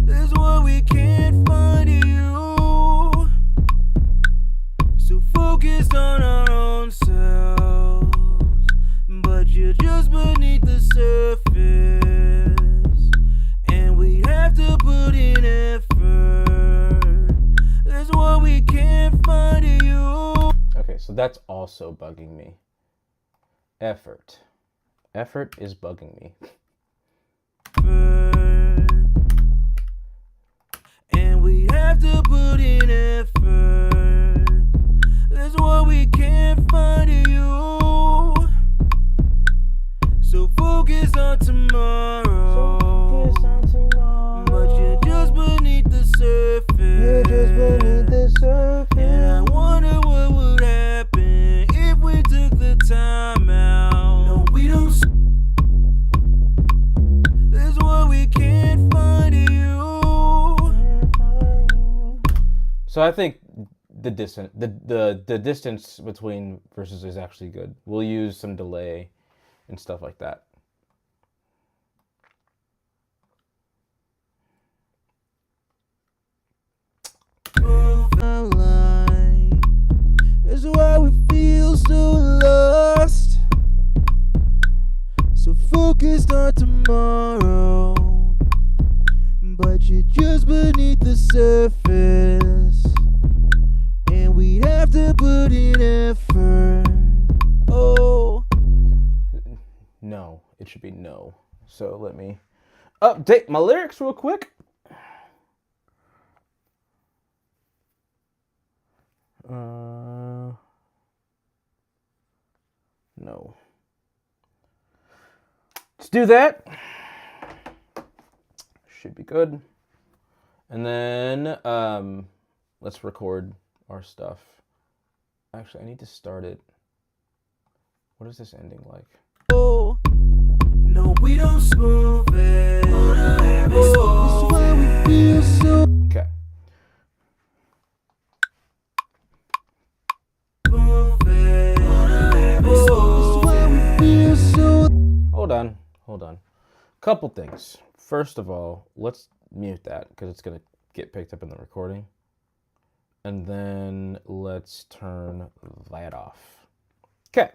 That's why we can't find you. So focused on our own selves. But you're just beneath the surface. And we have to put in effort. That's why we can't find you. Okay, so that's also bugging me. Effort. Effort is bugging me. And we have to put in effort. That's why we can't find you. So focus on tomorrow. But you're just beneath the surface. And I wonder what would happen if we took the time out. No, we don't. That's why we can't find you. So I think the distance between verses is actually good. We'll use some delay and stuff like that. That's why we feel so lost, so focused on tomorrow, but you're just beneath the surface, and we'd have to put in effort. Oh, No, it should be no. So let me update my lyrics real quick. No. Let's do that. Should be good. And then let's record our stuff. Actually, I need to start it. What is this ending like? oh, no, we don't smooth it. Oh, that's why we feel so. Okay. Hold on. Couple things. First of all, let's mute that because it's gonna get picked up in the recording. And then let's turn that off. Okay.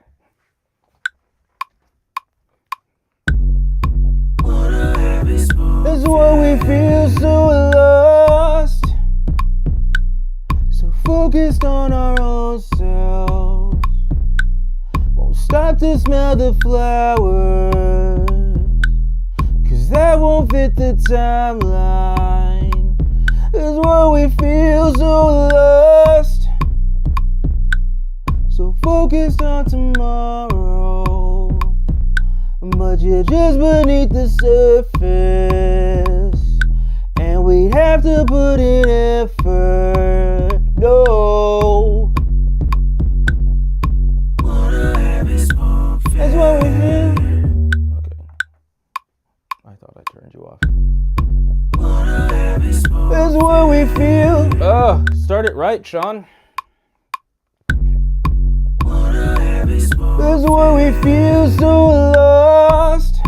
That's why we feel so lost, so focused on our own selves. Won't stop to smell the flowers, 'cause that won't fit the timeline. That's why we feel so lost, so focused on tomorrow, but you're just beneath the surface, and we'd have to put in effort. No, that's what we feel. Okay, I thought I turned you off. That's what we feel. Start it right, Sean. That's why we feel so lost,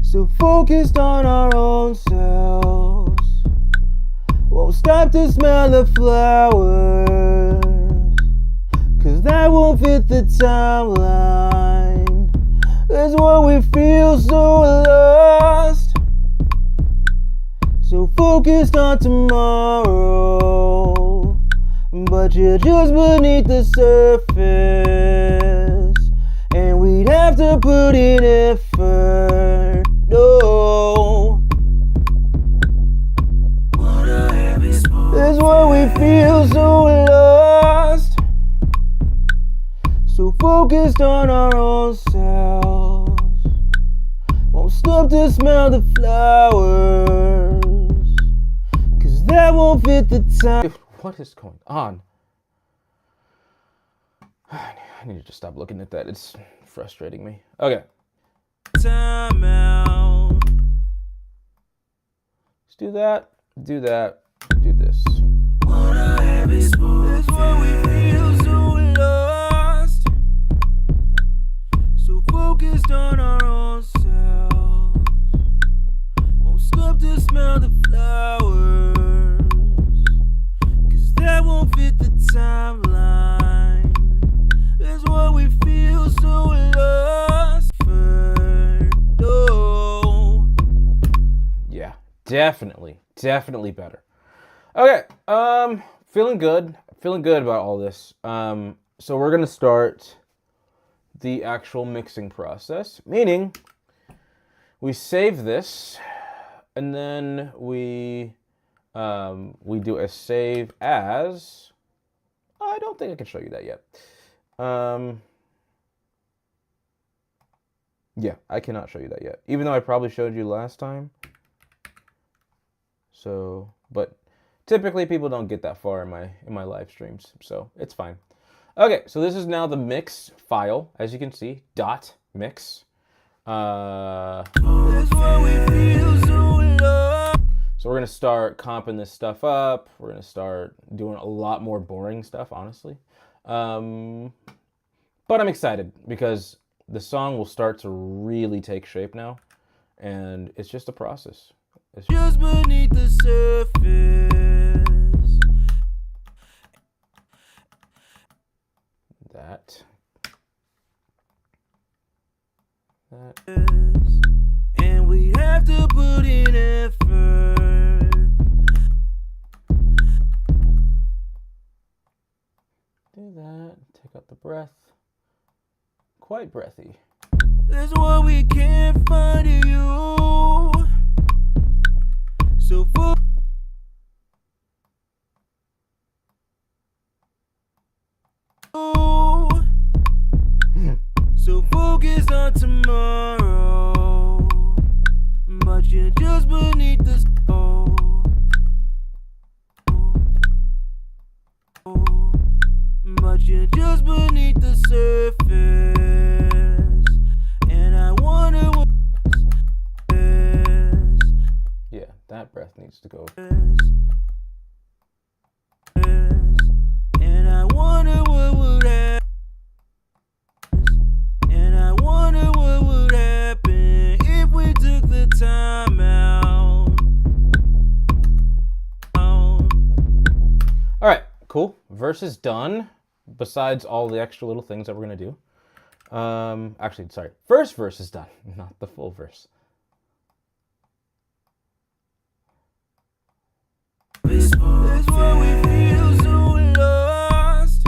so focused on our own selves. Won't stop to smell the flowers, 'cause that won't fit the timeline. That's why we feel so lost, so focused on tomorrow, but you're just beneath the surface, we'd have to put in effort. No. That's why we feel so lost, so focused on our own selves. Won't stop to smell the flowers, 'cause that won't fit the time. Dude, what is going on? I need to just stop looking at that. It's frustrating me. Okay. Time out. Let's do that. Do that. Do this. That's why we feel so lost, so focused on our own selves. Won't stop to smell the flowers, 'cause that won't fit the timeline. That's why we feel so lost. No. Yeah, definitely better. Okay, feeling good about all this. So we're gonna start the actual mixing process, meaning we save this, and then we do a save as. I don't think I can show you that yet. Yeah, I cannot show you that yet, even though I probably showed you last time. So, but typically people don't get that far in my live streams, so it's fine. Okay, so this is now the mix file, as you can see, .mix. So we're gonna start comping this stuff up. We're gonna start doing a lot more boring stuff, honestly. But I'm excited because the song will start to really take shape now, and it's just a process. Just beneath the surface. That. And we have to put in effort. Do that. Take out the breath. Quite breathy. That's why we can't find you. So so focus on tomorrow, but you're just beneath the but you're just beneath the surface, and I wonder what. Yeah, that breath needs to go. And I wonder what would happen. And I wonder what would happen if we took the time out. All right, cool. Verse is done. Besides all the extra little things that we're gonna do. Actually, sorry. First verse is done, not the full verse. That's why we feel so lost,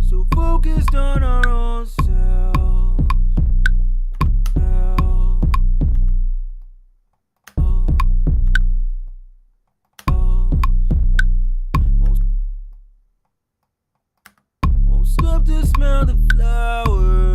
so focused on our own selves. Won't stop to smell the flowers.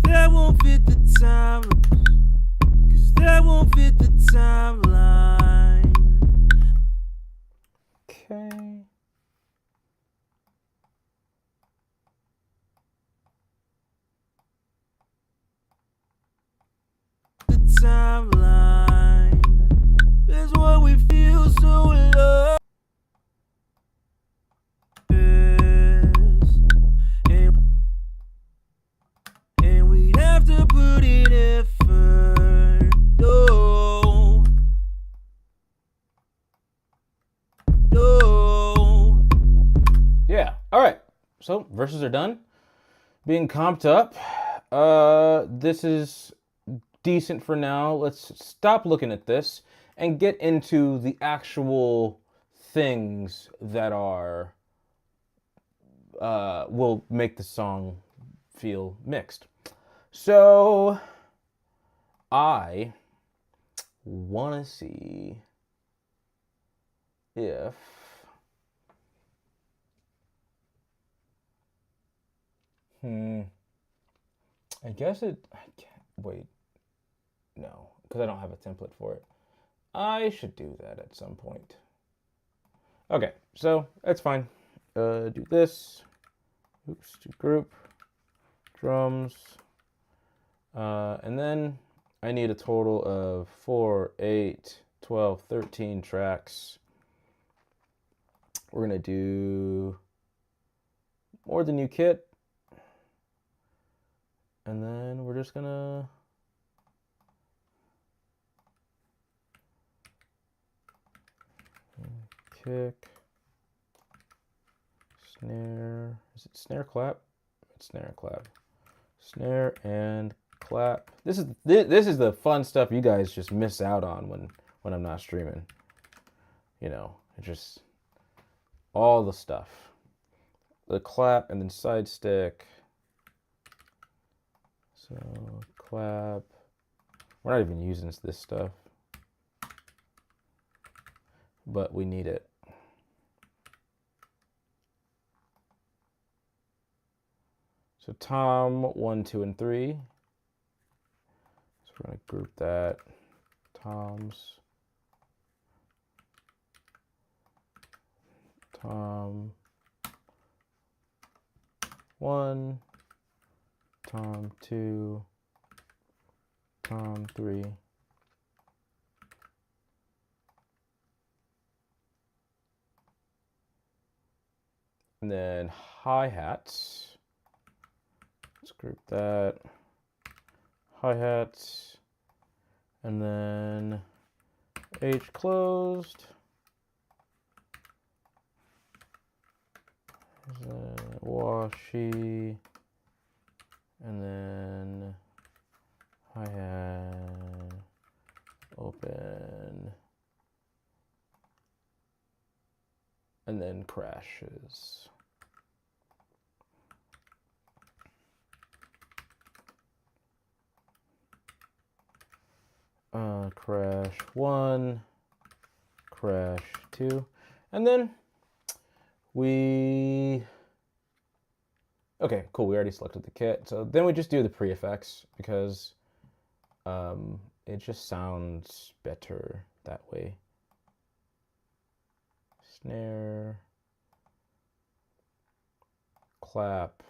That won't fit the time, 'cause that won't fit the timeline. Okay. The timeline. That's why we feel so lost. And we'd have to put in effort. No. No. Yeah. All right. So verses are done. Being comped up. This is decent for now. Let's stop looking at this and get into the actual things that are will make the song feel mixed. So I want to see if I guess I can't wait. No, because I don't have a template for it. I should do that at some point. Okay, so that's fine. Do this. Oops, do group, drums. And then I need a total of 4, 8, 12, 13 tracks. We're going to do more than new kit. And then we're just going to kick, snare. Is it snare clap? It's snare clap. Snare and clap. This is the fun stuff you guys just miss out on when I'm not streaming. You know, it just all the stuff. The clap and then side stick. So clap. We're not even using this stuff, but we need it. So tom 1, 2, and 3. So we're going to group that. Toms. Tom 1. Tom 2. Tom 3. And then hi-hats. Let's group that. Hi-hats. And then H closed. Washy. And then hi-hat. Open. And then crashes. Crash 1, crash 2, and then okay, cool, we already selected the kit, so then we just do the pre-effects because it just sounds better that way. Snare, clap,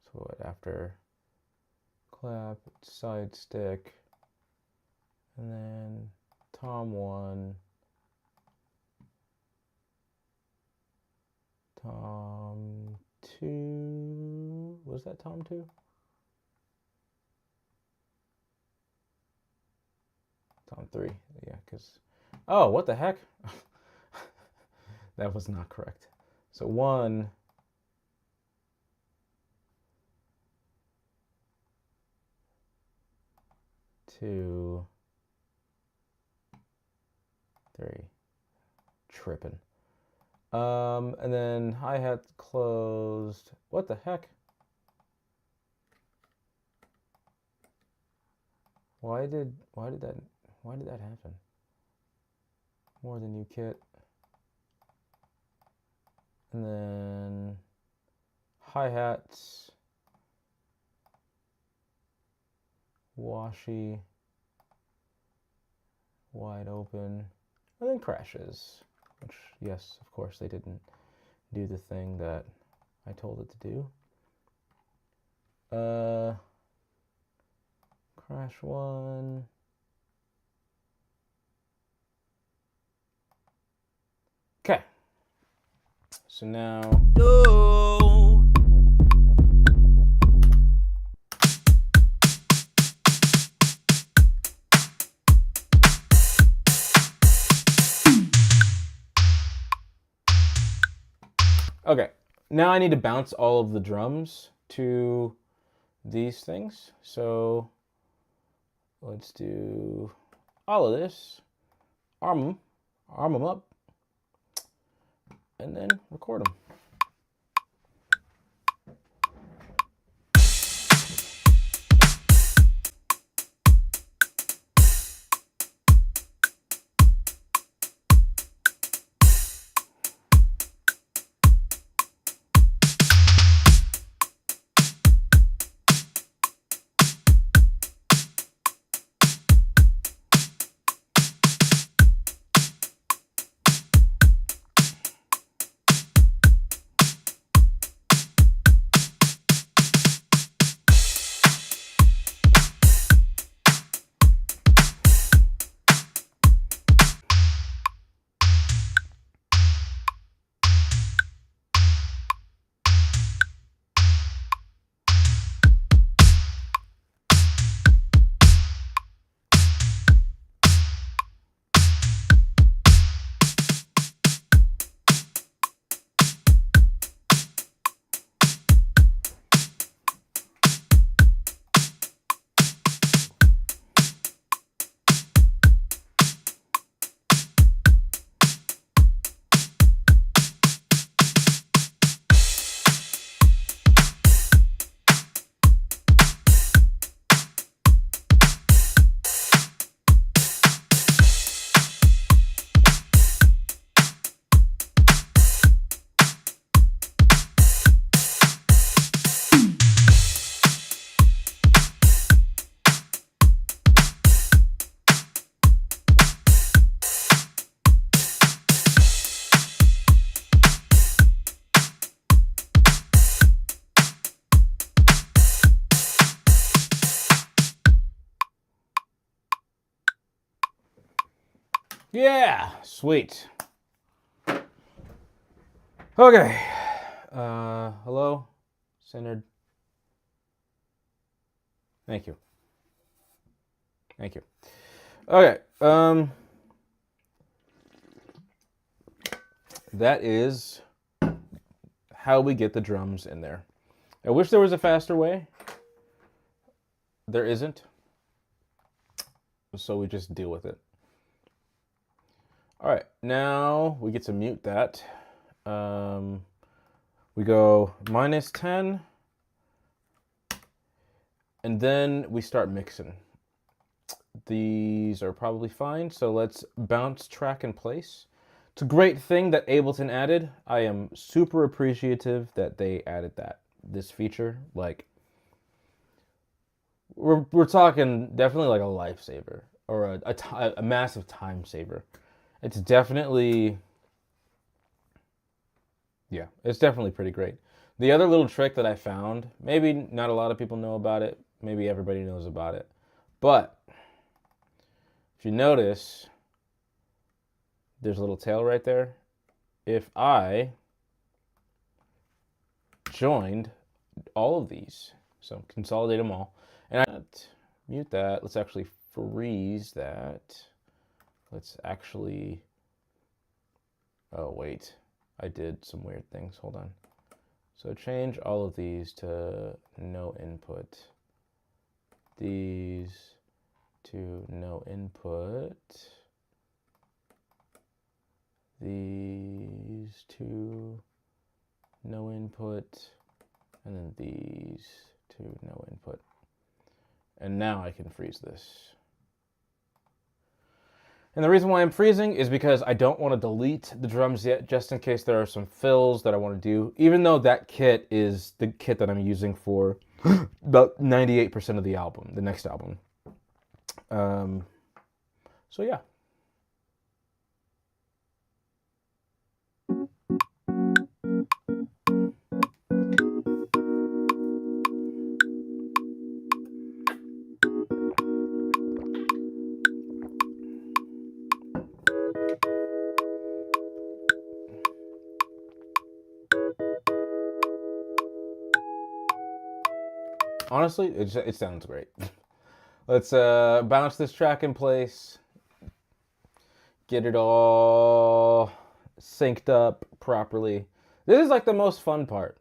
so what after clap, side stick, and then tom 1, tom 2, was that tom 2? Tom 3, yeah, because, oh, what the heck? That was not correct. So 1, 2, 3, tripping. And then hi-hat closed. What the heck? Why did that happen? More than new kit. And then hi-hats, washy, wide open, and then crashes, which, yes, of course, they didn't do the thing that I told it to do. Crash 1. Okay. So now... No. Okay, now I need to bounce all of the drums to these things. So let's do all of this, arm them up, and then record them. Yeah, sweet. Okay. Hello, centered. Thank you. Thank you. Okay. That is how we get the drums in there. I wish there was a faster way. There isn't. So we just deal with it. All right, now we get to mute that. We go -10, and then we start mixing. These are probably fine, so let's bounce track in place. It's a great thing that Ableton added. I am super appreciative that they added this feature. Like, we're talking definitely like a lifesaver or a massive time saver. It's definitely, yeah, it's definitely pretty great. The other little trick that I found, maybe not a lot of people know about it, maybe everybody knows about it, but if you notice, there's a little tail right there. If I joined all of these, so consolidate them all, and I mute that, let's actually freeze that. Let's actually, oh wait, I did some weird things, hold on. So change all of these to no input. These to no input. These to no input. And then these to no input. And now I can freeze this. And the reason why I'm freezing is because I don't want to delete the drums yet, just in case there are some fills that I want to do, even though that kit is the kit that I'm using for about 98% of the album, the next album. So yeah. Honestly, it sounds great. Let's bounce this track in place, get it all synced up properly. This is like the most fun part.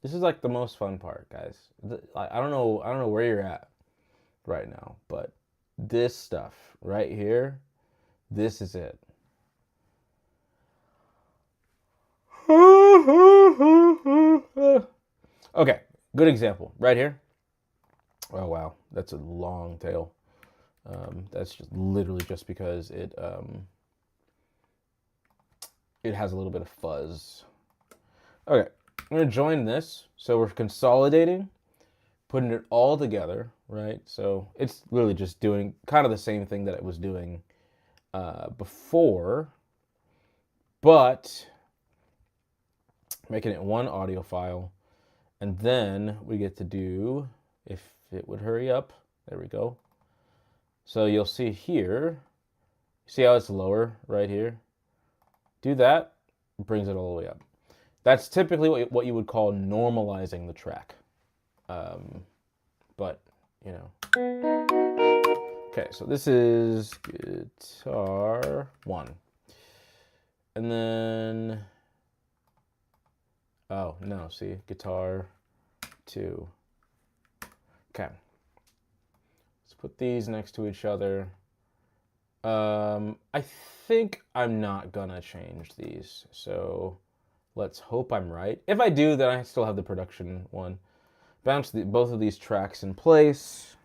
This is like the most fun part, guys. I don't know where you're at right now, but this stuff right here, this is it. Okay, good example right here. Oh wow, that's a long tail. That's just literally just because it has a little bit of fuzz. Okay, I'm gonna join this. So we're consolidating, putting it all together, right? So it's literally just doing kind of the same thing that it was doing before, but making it one audio file. And then we get to do, if it would hurry up, there we go. So you'll see here, see how it's lower right here? Do that, brings it all the way up. That's typically what you would call normalizing the track. But, you know. Okay, so this is guitar 1. And then, oh, no, see, guitar 2. Okay. Let's put these next to each other. I think I'm not gonna change these, so let's hope I'm right. If I do, then I still have the production one. Bounce both of these tracks in place.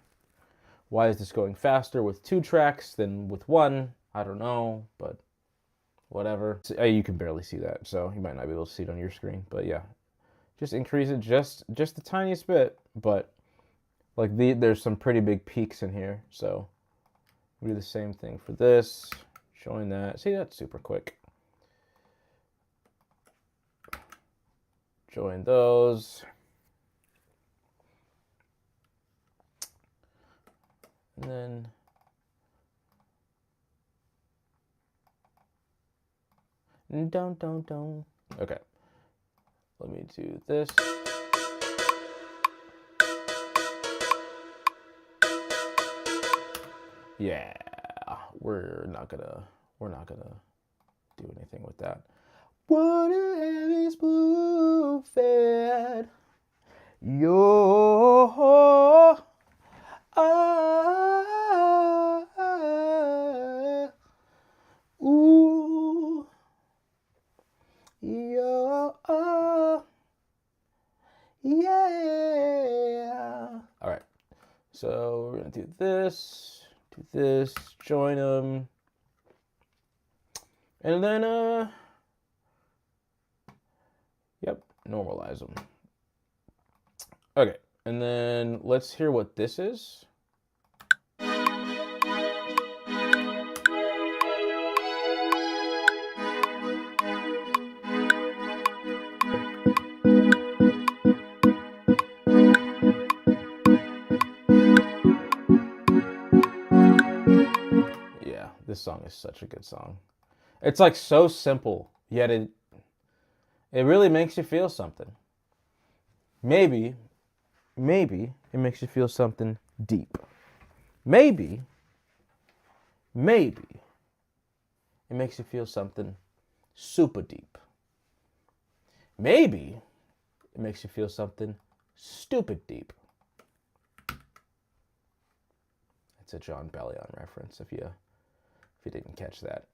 Why is this going faster with 2 tracks than with 1? I don't know, but whatever. So, you can barely see that, so you might not be able to see it on your screen, but yeah. Just increase it just the tiniest bit, but like there's some pretty big peaks in here, so we do the same thing for this. Join that. See, that's super quick. Join those. And then don't. Okay. Let me do this. Yeah, we're not gonna do anything with that. Wanna have you spoon fed? Yo, ooh, yo, yeah. All right, so we're gonna do this. Do this, join them, and then, yep, normalize them. Okay, and then let's hear what this is. This song is such a good song. It's like so simple, yet it really makes you feel something. Maybe it makes you feel something deep. Maybe it makes you feel something super deep. Maybe it makes you feel something stupid deep. It's a John Bellion reference if you didn't catch that.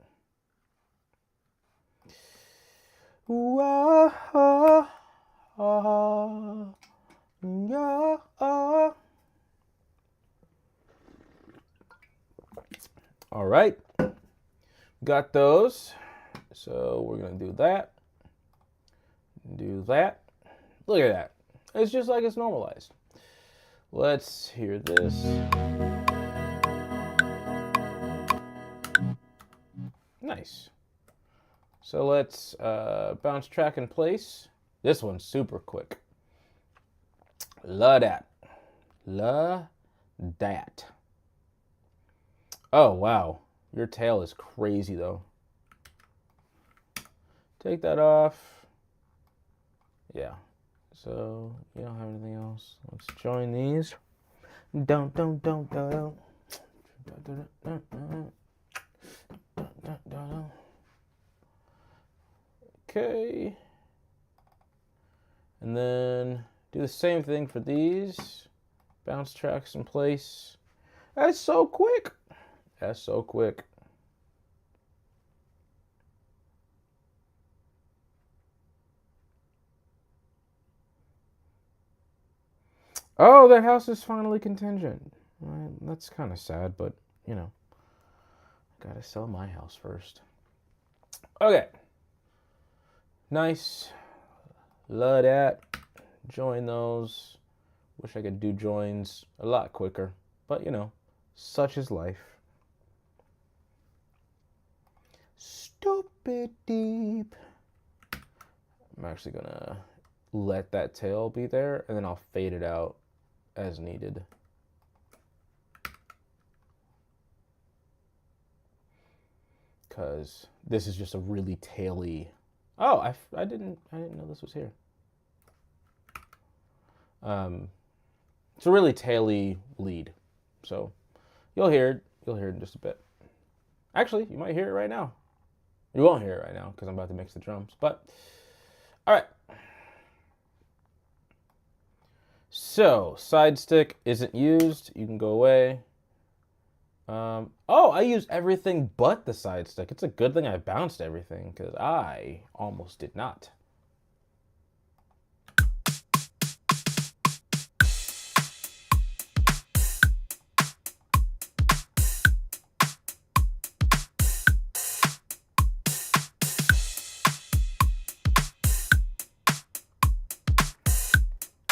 All right, got those. So we're gonna do that. Do that. Look at that. It's just like it's normalized. Let's hear this. Nice. So let's bounce track in place. This one's super quick. Love that. Love that. Oh, wow. Your tail is crazy, though. Take that off. Yeah. So, you don't have anything else. Let's join these. Don't. Okay. And then do the same thing for these. Bounce tracks in place. That's so quick. That's so quick. Oh, their house is finally contingent. Well, that's kind of sad, but, you know, gotta sell my house first. Okay. Nice. Love that. Join those. Wish I could do joins a lot quicker, but, you know, such is life. Stupid deep. I'm actually gonna let that tail be there, and then I'll fade it out as needed. Because this is just a really taily. Oh, I didn't know this was here. It's a really taily lead, so you'll hear it. You'll hear it in just a bit. Actually, you might hear it right now. You won't hear it right now because I'm about to mix the drums. But all right. So, side stick isn't used. You can go away. Oh, I use everything but the side stick. It's a good thing I bounced everything because I almost did not.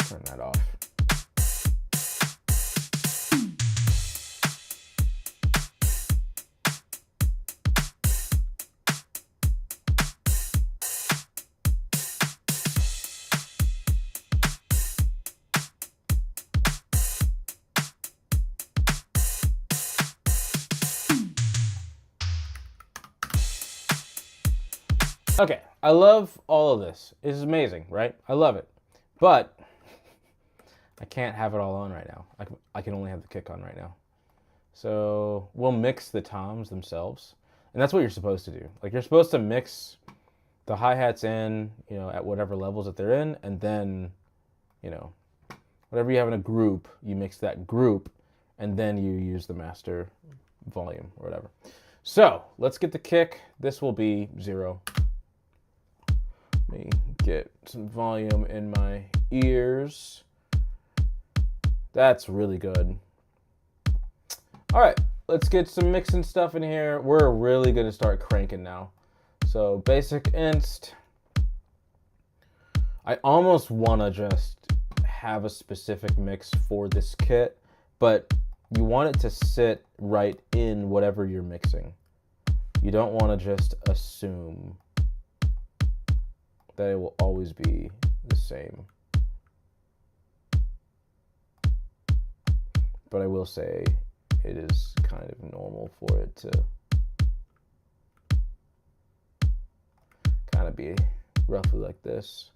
Turn that off. Okay, I love all of this. This is amazing, right? I love it. But I can't have it all on right now. I can only have the kick on right now. So we'll mix the toms themselves. And that's what you're supposed to do. Like, you're supposed to mix the hi-hats in, you know, at whatever levels that they're in, and then, you know, whatever you have in a group, you mix that group, and then you use the master volume or whatever. So let's get the kick. This will be 0. Let me get some volume in my ears. That's really good. All right, let's get some mixing stuff in here. We're really gonna start cranking now. So basic inst. I almost wanna just have a specific mix for this kit, but you want it to sit right in whatever you're mixing. You don't wanna just assume that it will always be the same. But I will say it is kind of normal for it to kind of be roughly like this.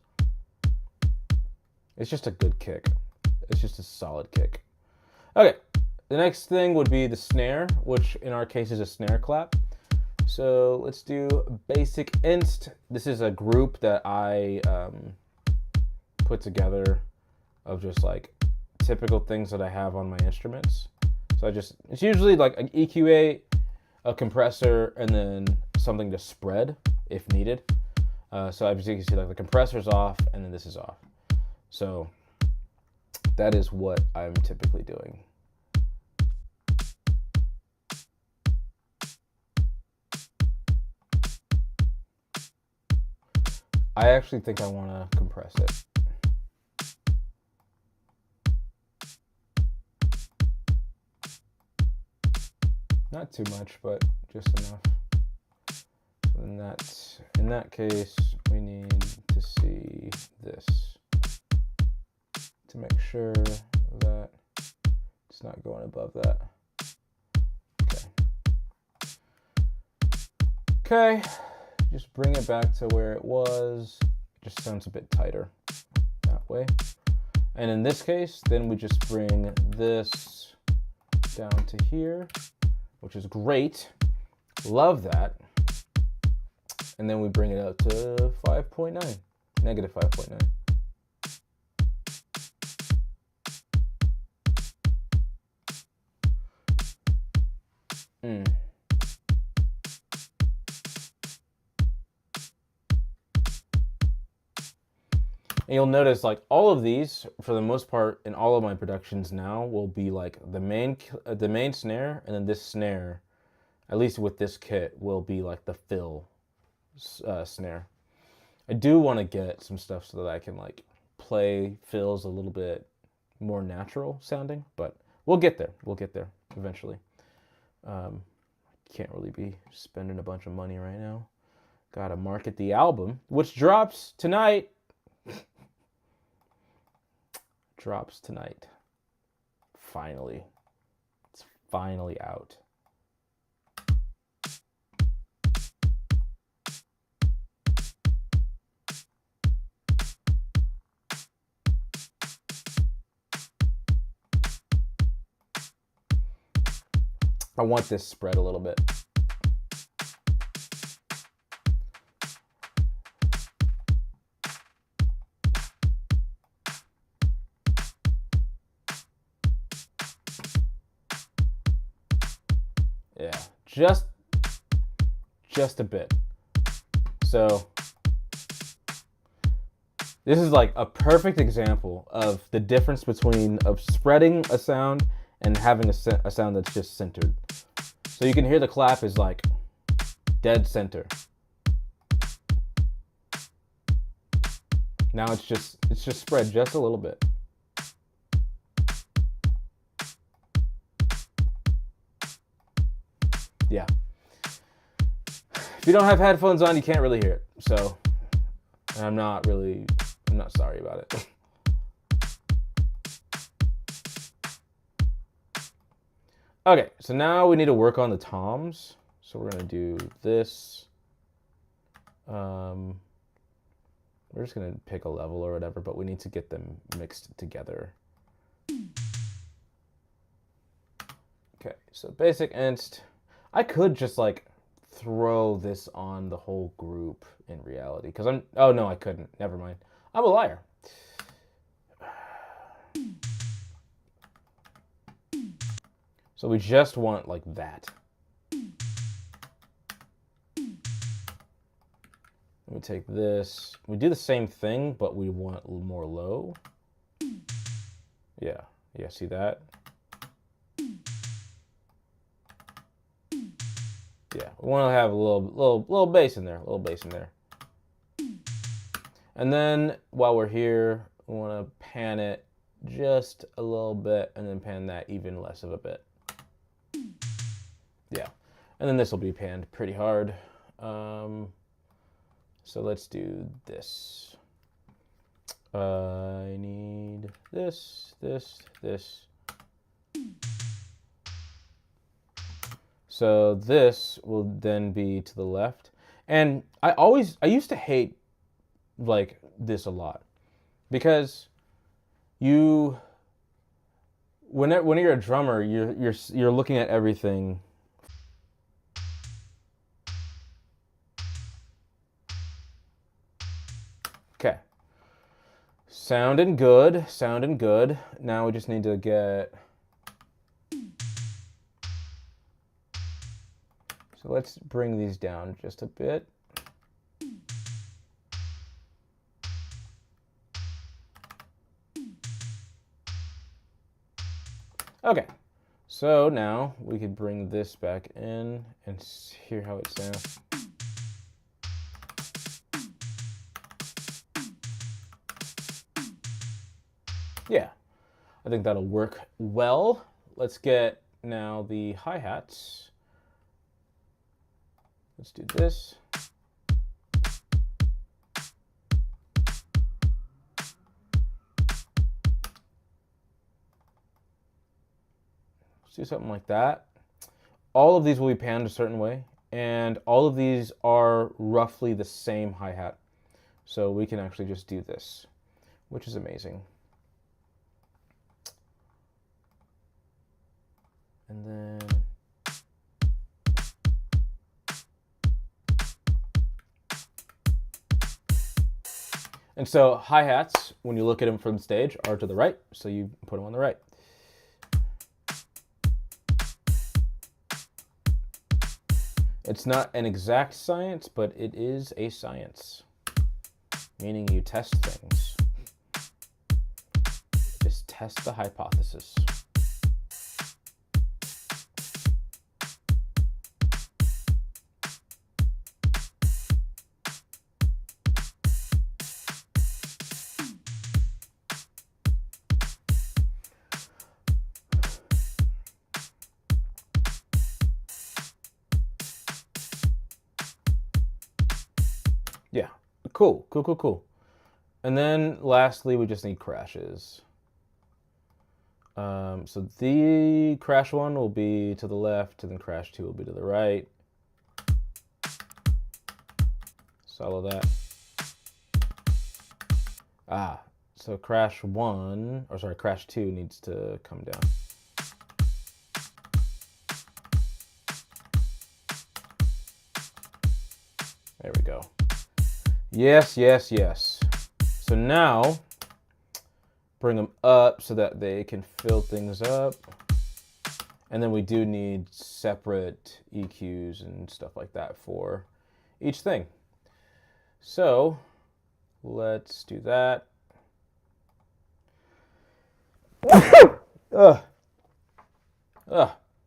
It's just a good kick. It's just a solid kick. Okay, the next thing would be the snare, which in our case is a snare clap. So let's do basic inst. This is a group that I put together of just like typical things that I have on my instruments. So it's usually like an EQ8, a compressor, and then something to spread if needed. So as you can see, like the compressor's off and then this is off. So that is what I'm typically doing. I actually think I want to compress it. Not too much, but just enough. So in that case, we need to see this to make sure that it's not going above that. Okay. Just bring it back to where it was. It just sounds a bit tighter that way. And in this case, then we just bring this down to here, which is great. Love that. And then we bring it up to 5.9, negative 5.9. Mm. And you'll notice like all of these, for the most part, in all of my productions now, will be like the main snare, and then this snare, at least with this kit, will be like the fill snare. I do want to get some stuff so that I can like play fills a little bit more natural sounding, but we'll get there. We'll get there eventually. Can't really be spending a bunch of money right now. Gotta market the album, which drops tonight. Drops tonight. Finally. It's finally out. I want this spread a little bit. Yeah, just a bit. So this is like a perfect example of the difference between spreading a sound and having a sound that's just centered. So you can hear the clap is like dead center. Now it's just spread just a little bit. Yeah. If you don't have headphones on, you can't really hear it. So I'm not sorry about it. Okay, so now we need to work on the toms. So we're gonna do this. We're just gonna pick a level or whatever, but we need to get them mixed together. Okay, so basic inst. I could just like throw this on the whole group in reality, because oh no, I couldn't. Never mind. I'm a liar. So we just want like that. Let me take this. We do the same thing, but we want more low. Yeah, see that? Yeah, we want to have a little bass in there, And then while we're here, we want to pan it just a little bit, and then pan that even less of a bit. Yeah, and then this will be panned pretty hard. So let's do this. I need this. So this will then be to the left. And I used to hate like this a lot, because when you're a drummer, you're looking at everything. Okay. Sounding good. Now we just need to get. So let's bring these down just a bit. Okay, so now we could bring this back in and hear how it sounds. Yeah, I think that'll work well. Let's get now the hi-hats. Let's do this. Let's do something like that. All of these will be panned a certain way, and all of these are roughly the same hi-hat. So we can actually just do this, which is amazing. And then so hi-hats, when you look at them from the stage, are to the right, so you put them on the right. It's not an exact science, but it is a science. Meaning you test things. Just test the hypothesis. Yeah, cool. And then lastly, we just need crashes. So the crash 1 will be to the left, and then crash 2 will be to the right. Follow that. So crash 2 needs to come down. There we go. Yes. So now, bring them up so that they can fill things up. And then we do need separate EQs and stuff like that for each thing. So let's do that.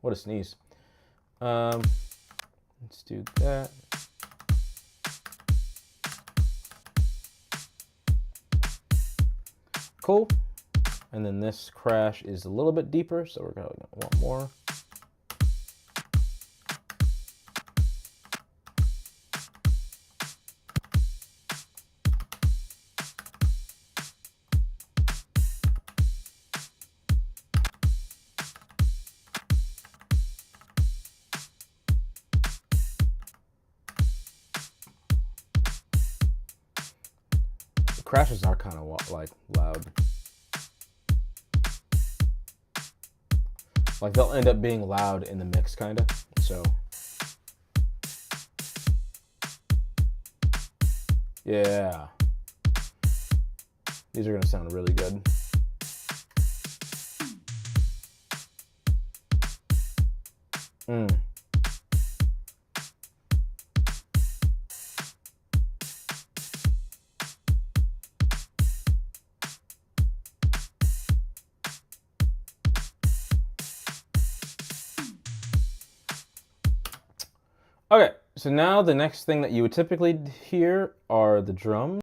What a sneeze. Let's do that. Cool. And then this crash is a little bit deeper, so we're going to want more. The crashes are kind of like loud. Like they'll end up being loud in the mix, kind of. So, yeah, these are gonna sound really good. Okay, so now the next thing that you would typically hear are the drums.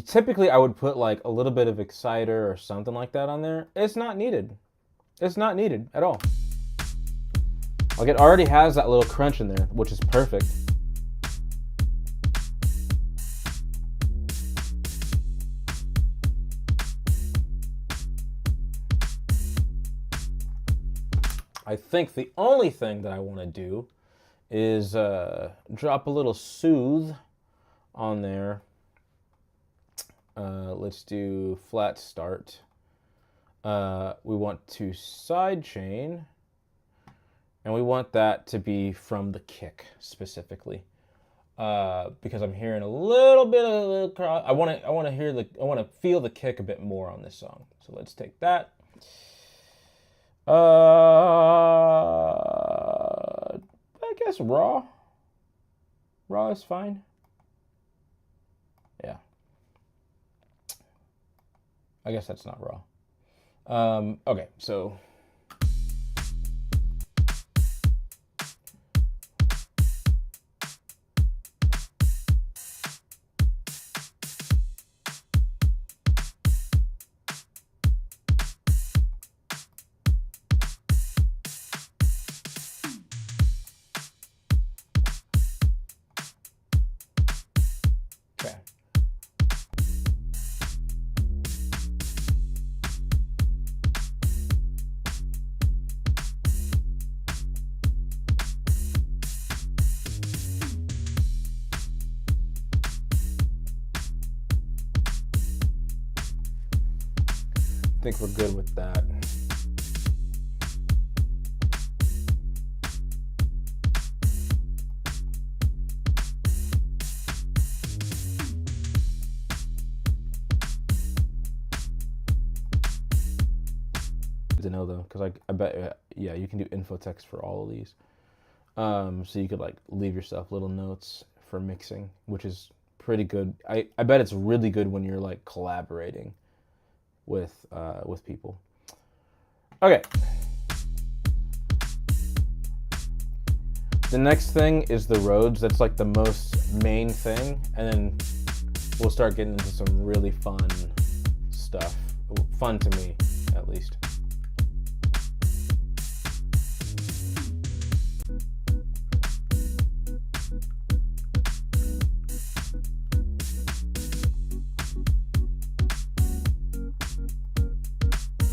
Typically, I would put like a little bit of exciter or something like that on there. It's not needed. It's not needed at all. Like it already has that little crunch in there, which is perfect. I think the only thing that I want to do is drop a little soothe on there. Let's do flat start. We want to sidechain, and we want that to be from the kick specifically, because I'm hearing a little bit of the. I want to feel the kick a bit more on this song. So let's take that. I guess raw. Raw is fine. Yeah. I guess that's not raw. Okay, so. I think we're good with that. to know though, because I bet yeah, you can do info text for all of these. So you could like leave yourself little notes for mixing, which is pretty good. I bet it's really good when you're like collaborating with people. Okay. The next thing is the Rhodes. That's like the most main thing, and then we'll start getting into some really fun stuff. Fun to me, at least.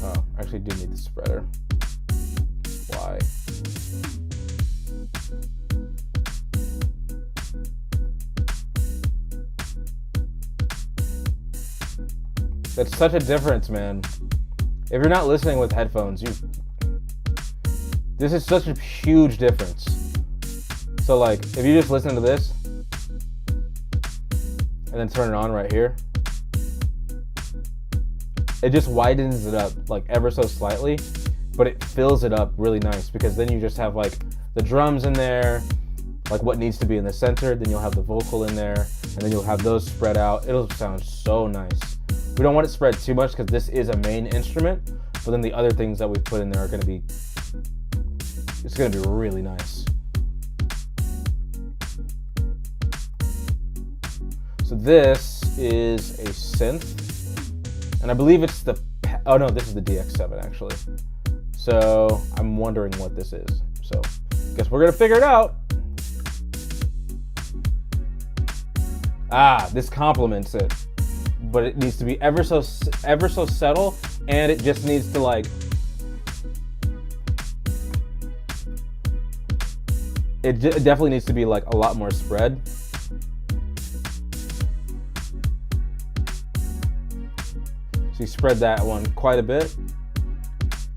Oh, I actually do need the spreader. Why? That's such a difference, man. If you're not listening with headphones, this is such a huge difference. So like, if you just listen to this and then turn it on right here, it just widens it up like ever so slightly, but it fills it up really nice, because then you just have like the drums in there, like what needs to be in the center, then you'll have the vocal in there, and then you'll have those spread out. It'll sound so nice. We don't want it spread too much because this is a main instrument, but then the other things that we put in there are gonna be, it's gonna be really nice. So this is a synth, and I believe it's the, oh no, this is the DX7 actually. So I'm wondering what this is. So I guess we're gonna figure it out. Ah, this complements it, but it needs to be ever so subtle, and it just needs to like, it definitely needs to be like a lot more spread. So you spread that one quite a bit,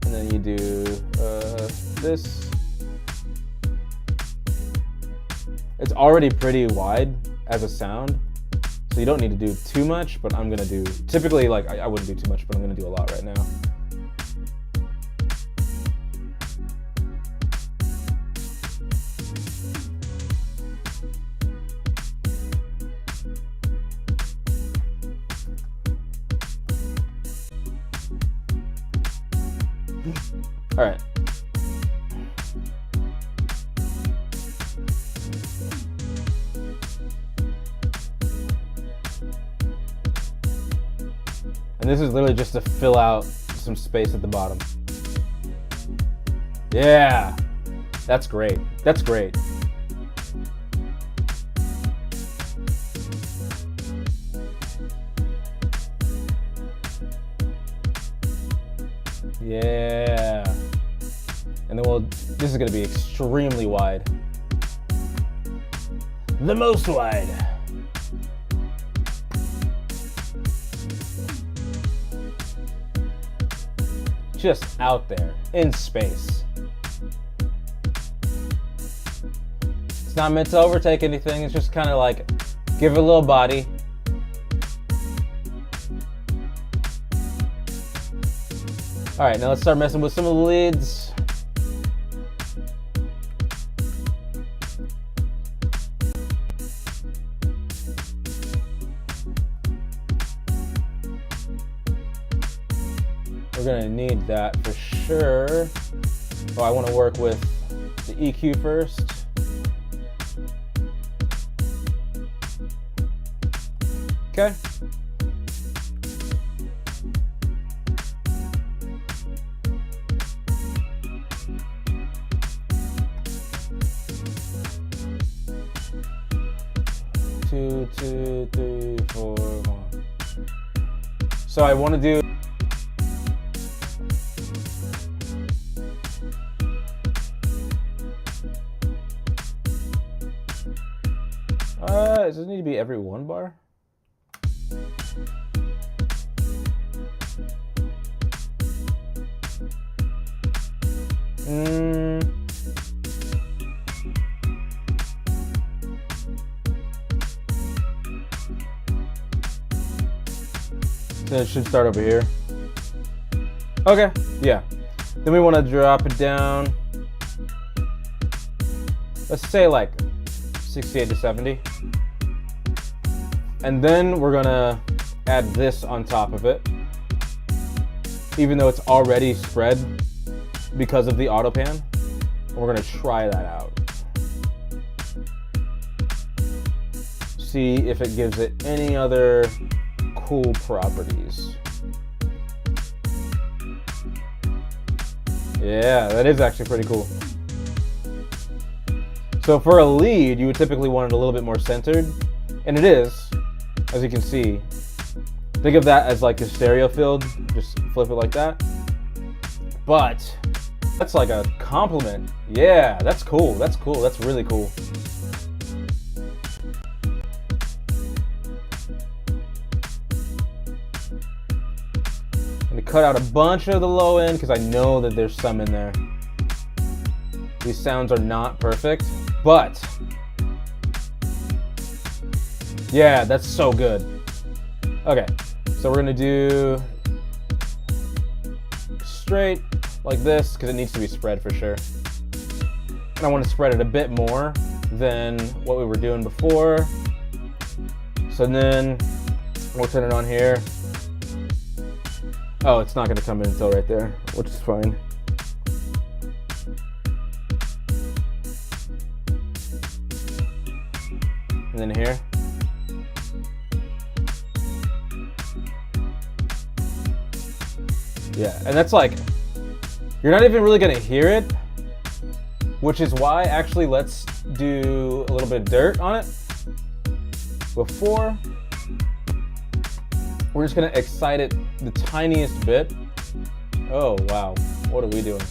and then you do this. It's already pretty wide as a sound, so you don't need to do too much, but I'm gonna do, typically like I wouldn't do too much, but I'm gonna do a lot right now. All right. And this is literally just to fill out some space at the bottom. Yeah, that's great. That's great. Yeah. And then this is gonna be extremely wide. The most wide. Just out there, in space. It's not meant to overtake anything, it's just kind of like, give it a little body. All right, now let's start messing with some of the leads. We're gonna need that for sure. Oh, I wanna work with the EQ first. Okay. Two, 3, 4, 1. So I wanna do, does it need to be every one bar? So it should start over here. Okay, yeah. Then we want to drop it down. Let's say like 68 to 70. And then we're gonna add this on top of it, even though it's already spread because of the auto pan. We're gonna try that out. See if it gives it any other cool properties. Yeah, that is actually pretty cool. So for a lead, you would typically want it a little bit more centered, and it is, as you can see. Think of that as like a stereo field, just flip it like that. But that's like a compliment. Yeah, that's cool, that's cool, that's really cool. I'm gonna cut out a bunch of the low end because I know that there's some in there. These sounds are not perfect, but yeah, that's so good. Okay, so we're gonna do straight like this because it needs to be spread for sure. And I want to spread it a bit more than what we were doing before. So then we'll turn it on here. Oh, it's not gonna come in until right there, which is fine. And then here. Yeah, and that's like, you're not even really gonna hear it, which is why actually let's do a little bit of dirt on it before. We're just gonna excite it the tiniest bit. Oh wow, what are we doing?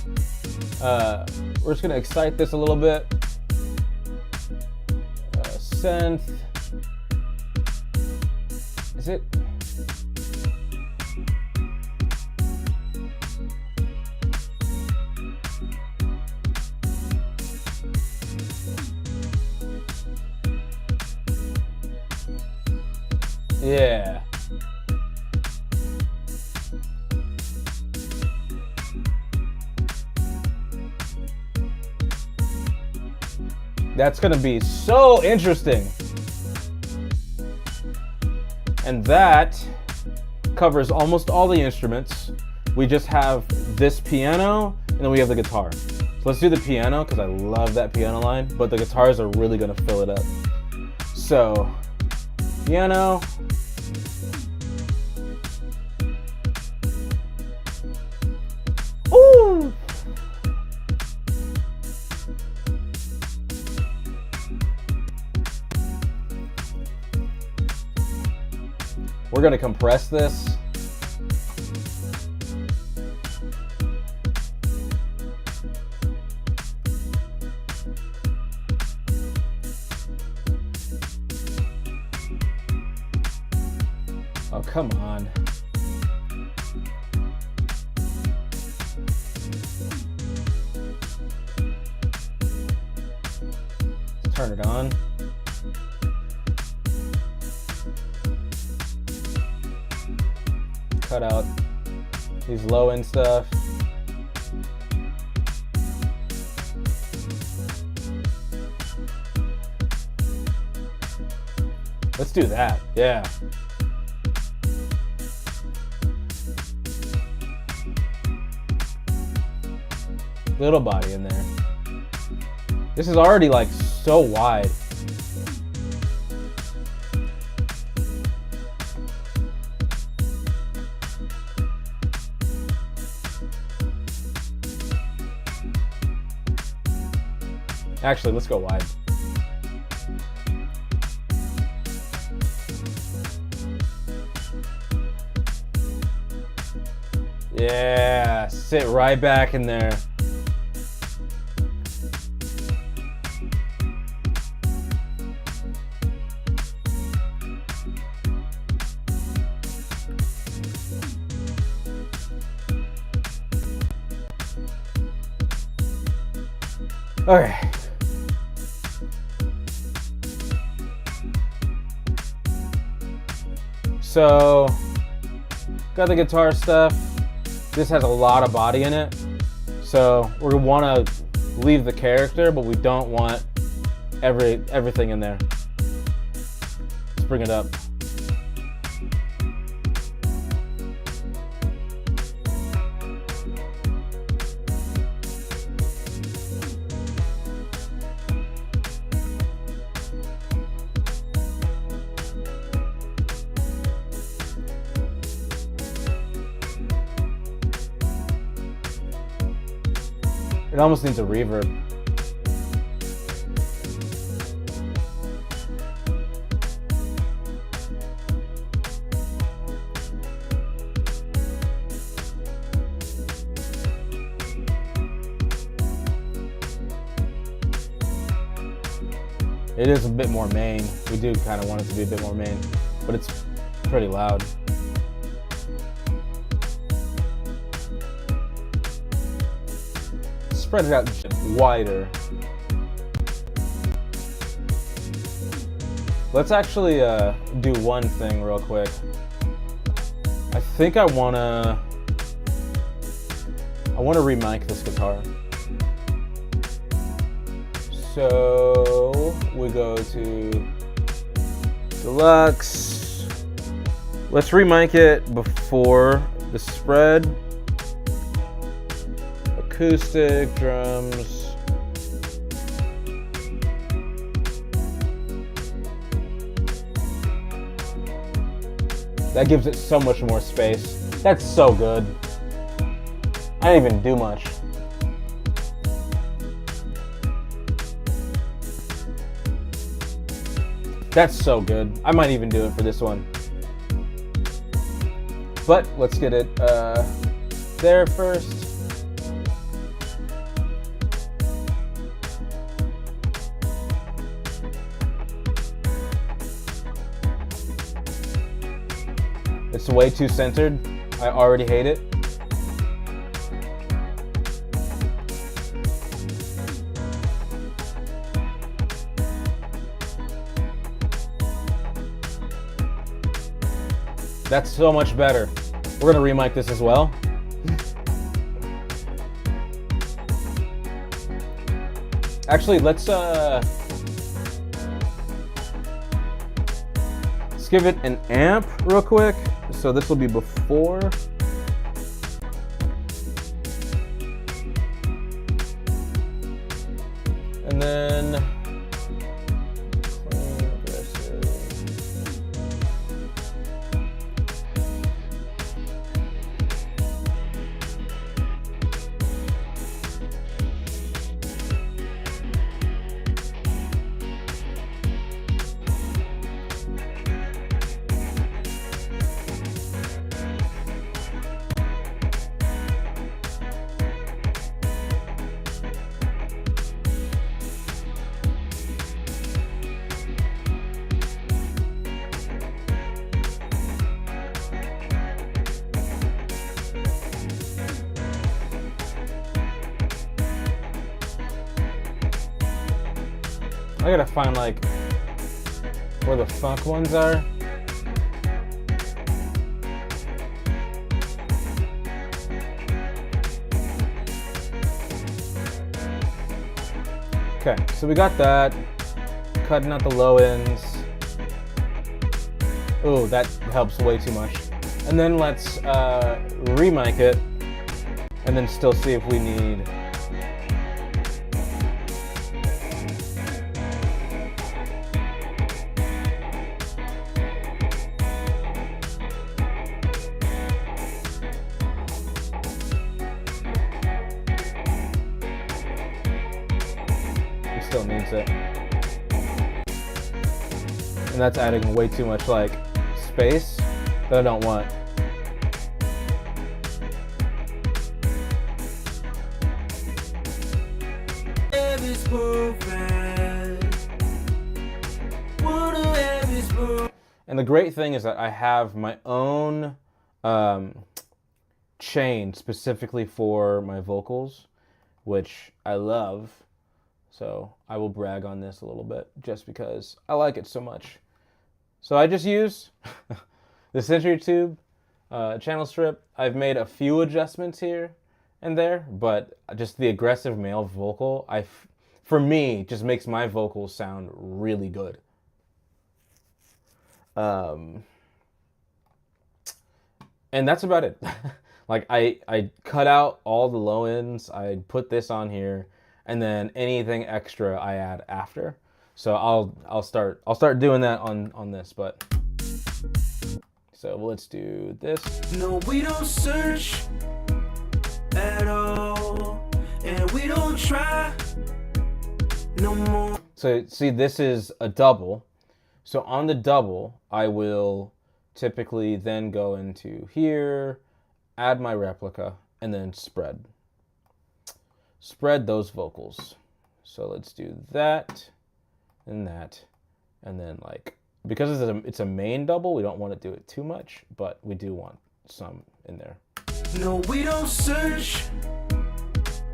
We're just gonna excite this a little bit. Synth. Is it? Yeah. That's gonna be so interesting. And that covers almost all the instruments. We just have this piano, and then we have the guitar. So let's do the piano, because I love that piano line, but the guitars are really gonna fill it up. So, piano. Ooh! We're gonna compress this. Oh, come on. Let's turn it on. Cut out these low end stuff. Let's do that, yeah. Little body in there. This is already like so wide. Actually, let's go wide. Yeah, sit right back in there. Okay. So, got the guitar stuff. This has a lot of body in it. So we want to leave the character, but we don't want everything in there. Let's bring it up. It almost needs a reverb. It is a bit more main. We do kind of want it to be a bit more main, but it's pretty loud. Spread it out wider. Let's actually do one thing real quick. I think I wanna remic this guitar. So we go to Deluxe. Let's remic it before the spread. Acoustic, drums. That gives it so much more space. That's so good. I didn't even do much. That's so good. I might even do it for this one. But let's get it there first. It's way too centered. I already hate it. That's so much better. We're gonna remic this as well. Actually, let's give it an amp real quick. So this will be before. And then clean, aggressive. I gotta find like where the funk ones are. Okay, so we got that. Cutting out the low ends. Ooh, that helps way too much. And then let's remic it and then still see if we need. Still needs it. And that's adding way too much like space that I don't want. And the great thing is that I have my own chain specifically for my vocals, which I love. So I will brag on this a little bit just because I like it so much. So I just use the Century Tube channel strip. I've made a few adjustments here in there, but just the aggressive male vocal, for me, just makes my vocals sound really good. And that's about it. Like I cut out all the low ends. I put this on here, and then anything extra I add after. So I'll start doing that on this. But so let's do this. No, we don't search at all, and we don't try no more. So see, this is a double. So on the double, I will typically then go into here, add my replica, and then spread. Spread those vocals. So let's do that, and then like, because it's a main double, we don't want to do it too much, but we do want some in there. No, we don't search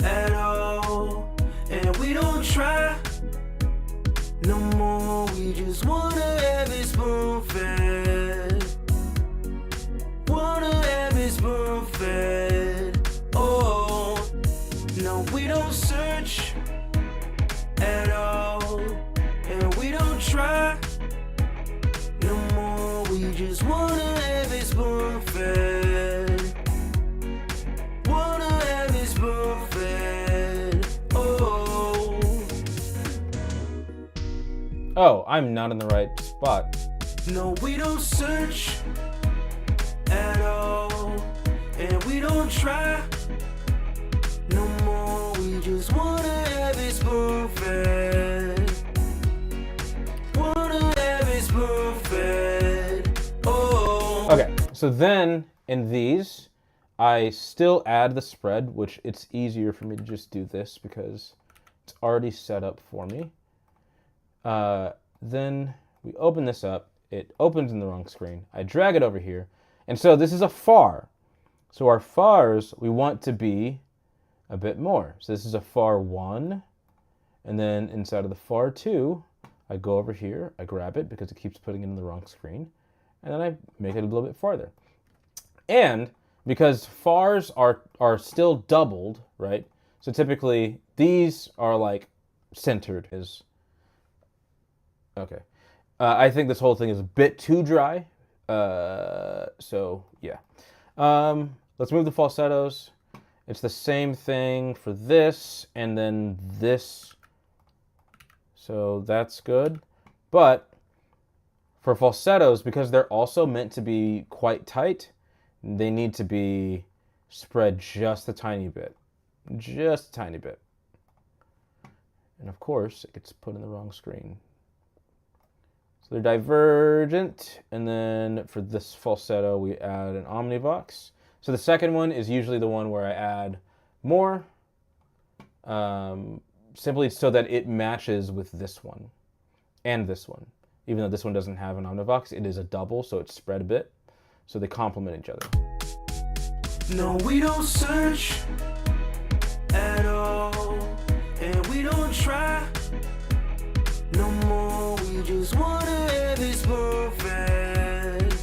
at all, and we don't try no more. We just wanna have it spoon fed. Wanna have it spoon fed. Oh, no, we don't search at all, and we don't try no more. We just wanna have it spoon fed. Wanna have it spoon fed. Oh. Oh, I'm not in the right spot. No, we don't search at all, and we don't try no more. We just wanna have it spoon fed. Wanna have it spoon fed. Oh. Okay, so then in these, I still add the spread, which it's easier for me to just do this because it's already set up for me. Then we open this up. It opens in the wrong screen. I drag it over here. And so this is a far. So our fars, we want to be a bit more. So this is a far 1. And then inside of the far 2, I go over here. I grab it because it keeps putting it in the wrong screen. And then I make it a little bit farther. And because fars are still doubled, right? So typically these are like centered. Okay. I think this whole thing is a bit too dry. So yeah. Let's move the falsettos. It's the same thing for this and then this. So that's good. But for falsettos, because they're also meant to be quite tight, they need to be spread just a tiny bit. Just a tiny bit. And of course, it gets put in the wrong screen. So they're divergent, and then for this falsetto, we add an omnivox. So the second one is usually the one where I add more, simply so that it matches with this one and this one. Even though this one doesn't have an omnivox, it is a double, so it's spread a bit. So they complement each other. No, we don't search at all, and we don't try no more. We just wanna have it spoon fed.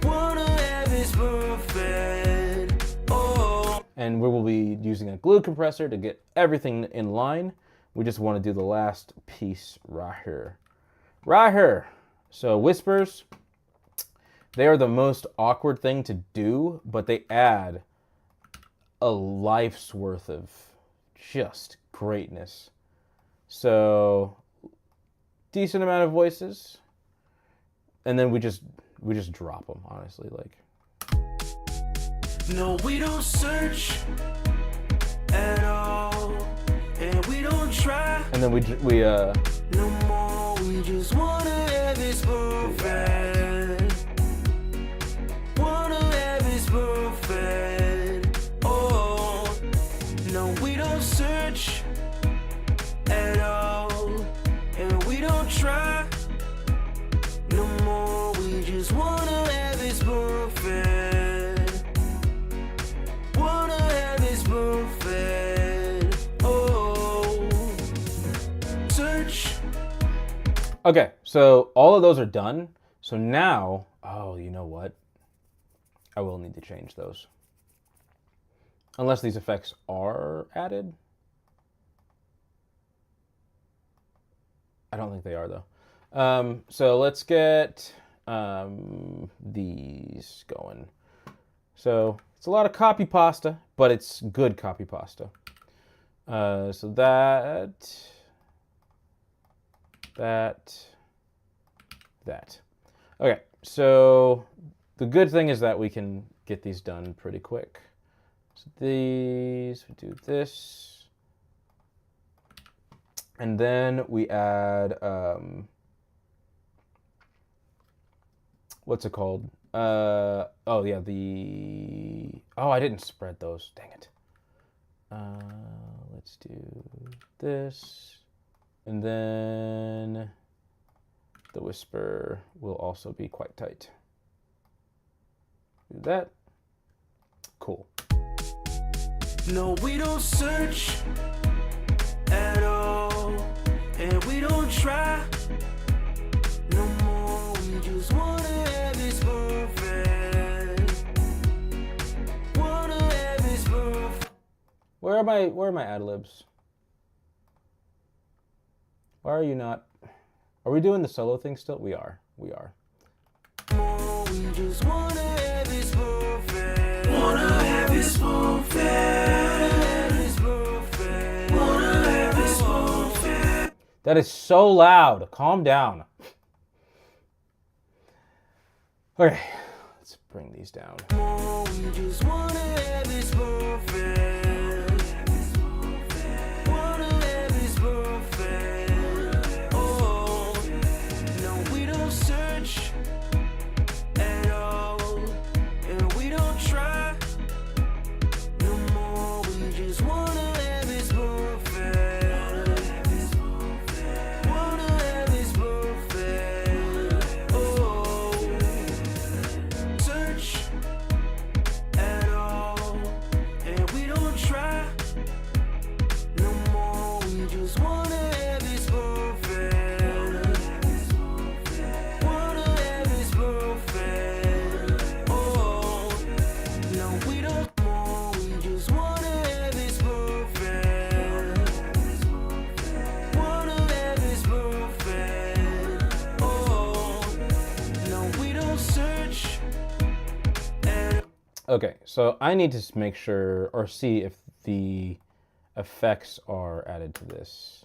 Wanna have it spoon fed. Oh. And we will be using a glue compressor to get everything in line. We just want to do the last piece right here. Right here. So whispers, they are the most awkward thing to do, but they add a life's worth of just greatness. So decent amount of voices, and then we just drop them, honestly. Like, no, we don't search at all, and we don't try and then we no more. We just wanna have it spoon fed. Wanna have it spoon fed. Oh, no, we don't search at all, and we don't try no more. We just wanna have it spoon fed. Wanna have it spoon fed. Oh, search. okay. So all of those are done. So now, oh, you know what? I will need to change those. Unless these effects are added. I don't think they are, though. So let's get these going. So it's a lot of copy pasta, but it's good copy pasta. So that. Okay, so the good thing is that we can get these done pretty quick. So these, we do this. And then we add, what's it called? Oh yeah, I didn't spread those, dang it. Let's do this. And then the whisper will also be quite tight. Do that. Cool. No, we don't search at all, and we don't try no more. We just wanna have it perfect. Wanna have it perfect. Where are my ad-libs? Why are you not? Are we doing the solo thing still? We are. We just wanna have it perfect. Wanna have it perfect. Wanna have it perfect. That is so loud. Calm down. Okay, let's bring these down. We just wanna have it perfect. Wanna have it perfect. Oh, no, we don't search at all, and we don't try no more. We just wanna have it perfect. Wanna have it perfect. Oh, search at all, and we don't try no more. We just wanna have it perfect. Wanna have it perfect. Oh, no, we don't more. We just wanna have it perfect. Wanna have it perfect. Oh, no, we don't search at Okay, so I need to make sure or see if the effects are added to this.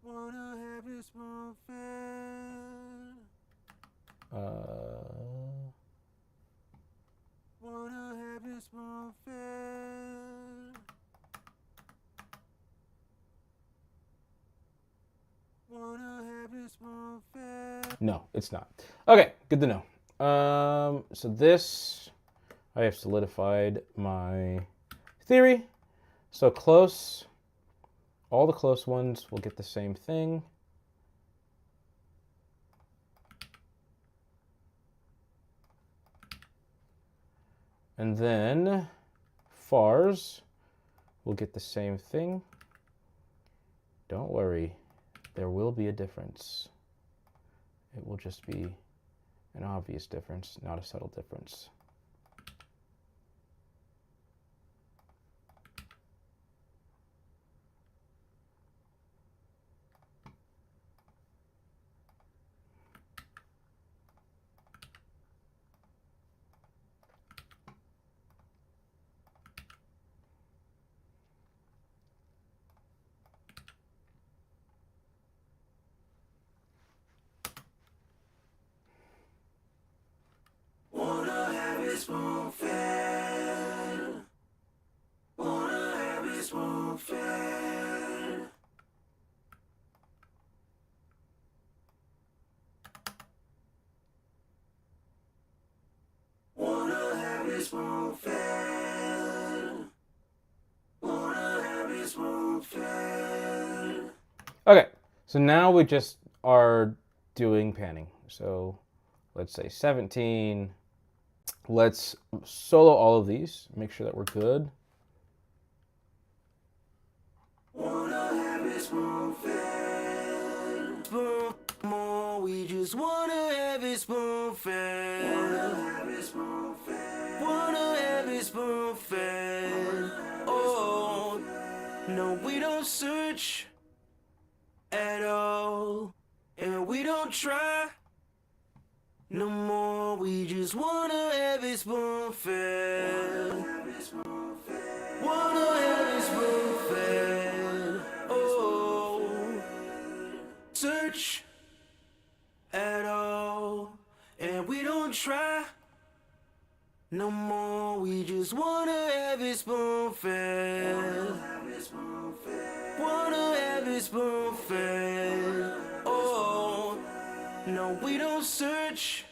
wanna have it perfect. Wanna have it perfect. Wanna have it perfect. No, it's not. Okay, good to know. So this, I have solidified my theory. So close, all the close ones will get the same thing. And then fars will get the same thing. Don't worry, there will be a difference. It will just be an obvious difference, not a subtle difference. Wanna have it perfect. Wanna have it perfect. Wanna have it perfect. Wanna have it perfect. Okay, so now we just are doing panning. So let's say 17. Let's solo all of these, make sure that we're good. Wanna have it perfect. More, we just wanna have it perfect. Wanna have it perfect. wanna have it spoon fed. Oh, no, we don't search at all, and we don't try no more. We just wanna have it spoon fed. Wanna have it spoon fed. Oh, search at all, and we don't try no more. We just wanna have it spoon fed. Wanna have it spoon fed. Oh, no, we don't search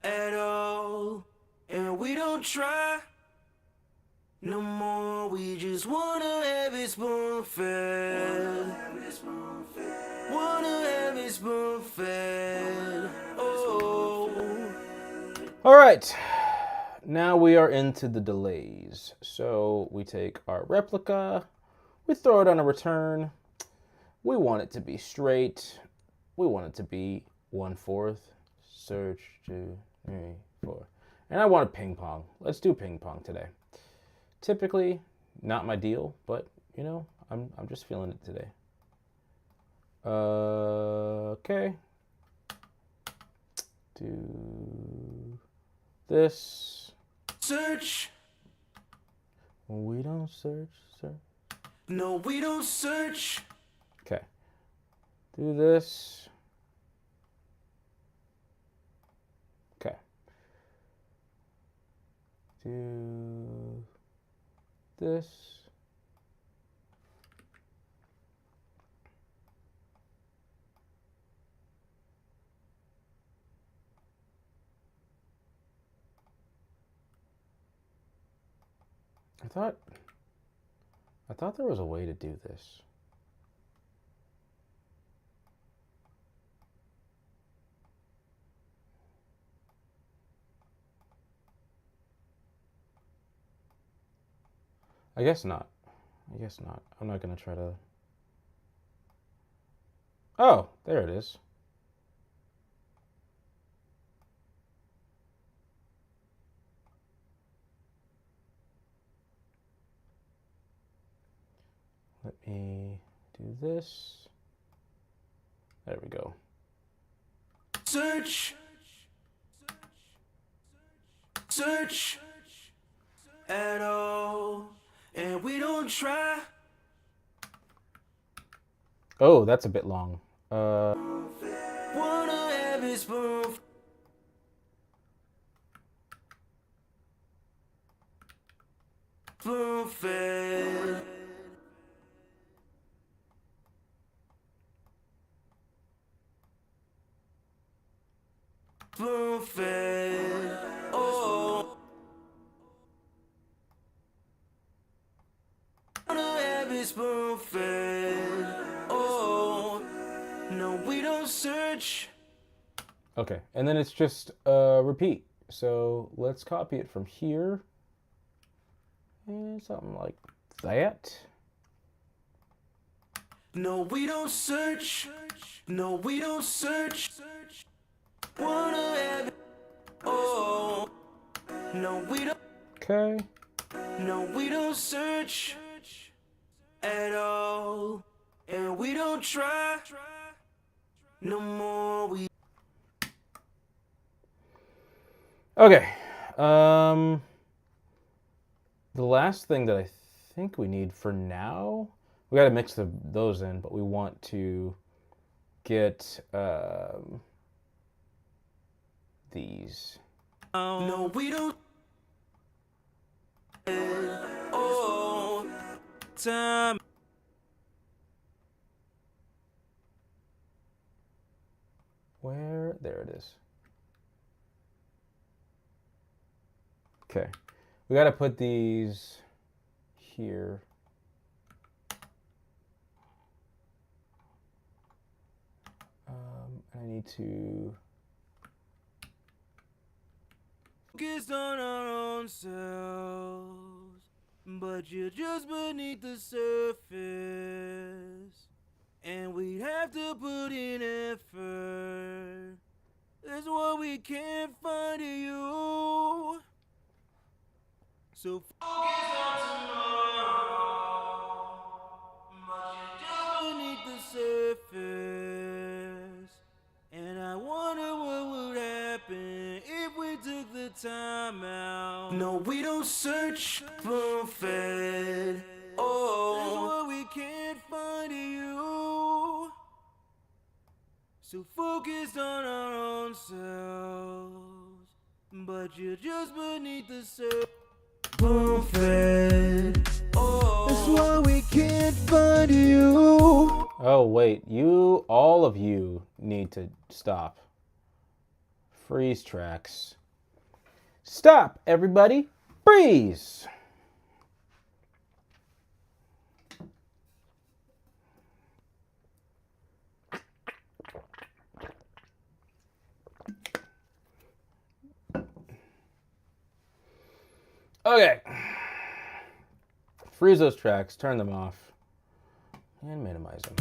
at all, and we don't try no more. We just wanna have it spoon fed. Wanna have it spoon fed. Oh. All right. Now we are into the delays. So we take our replica, we throw it on a return. We want it to be straight. We want it to be 1/4. Search 2, 3, 4. And I want a ping pong. Let's do ping pong today. Typically, not my deal, but you know, I'm just feeling it today. Okay. Do this. Search. We don't search. No, we don't search. Okay. Do this. Okay. Do this. I thought there was a way to do this. I guess not. I'm not gonna try to. Oh, there it is. Let me do this. There we go. Search. Search at all, and we don't try. Oh, that's a bit long. Wanna have it spoon. Spoon fed. Spoon fed. Oh. Wanna have it spoon fed. Oh. No, we don't search. Okay, and then it's just repeat. So let's copy it from here. And something like that. No, we don't search. No, we don't search. Wanna have it. Oh. No, we don't. Okay. No, we don't search at all, and we don't try no more. We Okay. The last thing that I think we need for now, we got to mix those in, but we want to get these. no, we don't. Oh, time. Where? There it is. Okay. We got to put these here. I need to. Focused on our own selves, but you're just beneath the surface, and we'd have to put in effort. That's what we can't find in you. So focus on tomorrow, but you're just beneath the surface. And I wonder what would happen if we took the time out. No, we don't search for fed. Oh, that's what we can't find in you. So focused on our own selves, but you're just beneath the surface. Fed. Oh, that's why we can't find you. Oh, wait. All of you need to stop. Freeze tracks. Stop, everybody. Freeze. Okay. Freeze those tracks, turn them off, and minimize them.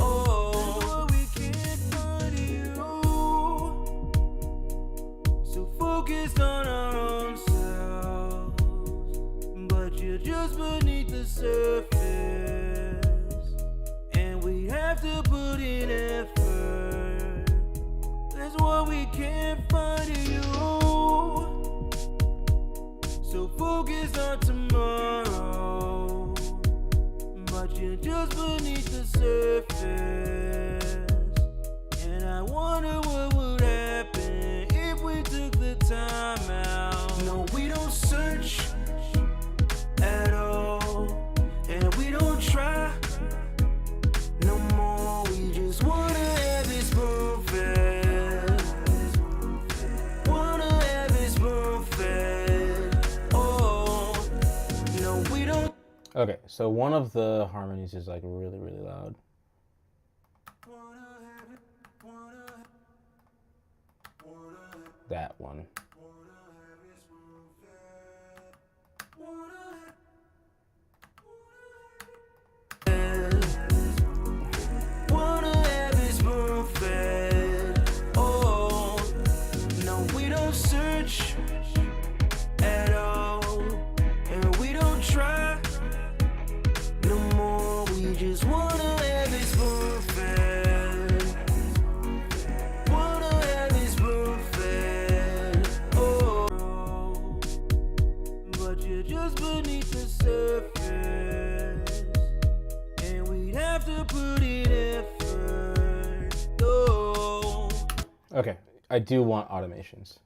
Oh, we can't find you. So focused on our own selves, but you're just beneath the surface. And we have to put in effort. That's why we can't find you. So focused on tomorrow, but you're just beneath the surface. And I wonder what would happen if we took the time out. No, we don't search at all, and we don't try no more. We just wanna have it spoon-fed. Wanna have it spoon-fed. Okay, so one of the harmonies is like really, really loud. That one. Wanna have it spoon-fed. Oh, no, we don't search at all, and we don't try no more. We just wanna have it spoon-fed. Wanna have it spoon-fed. Oh, but you're just beneath the surface, and we'd have to put in effort. Oh. Okay, I do want automations.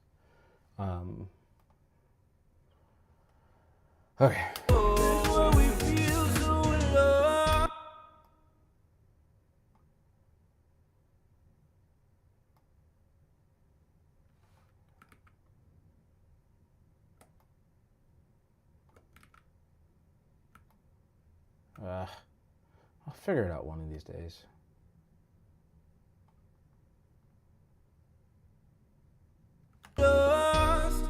Okay. Oh, we feel so alone. I'll figure it out one of these days. Lost,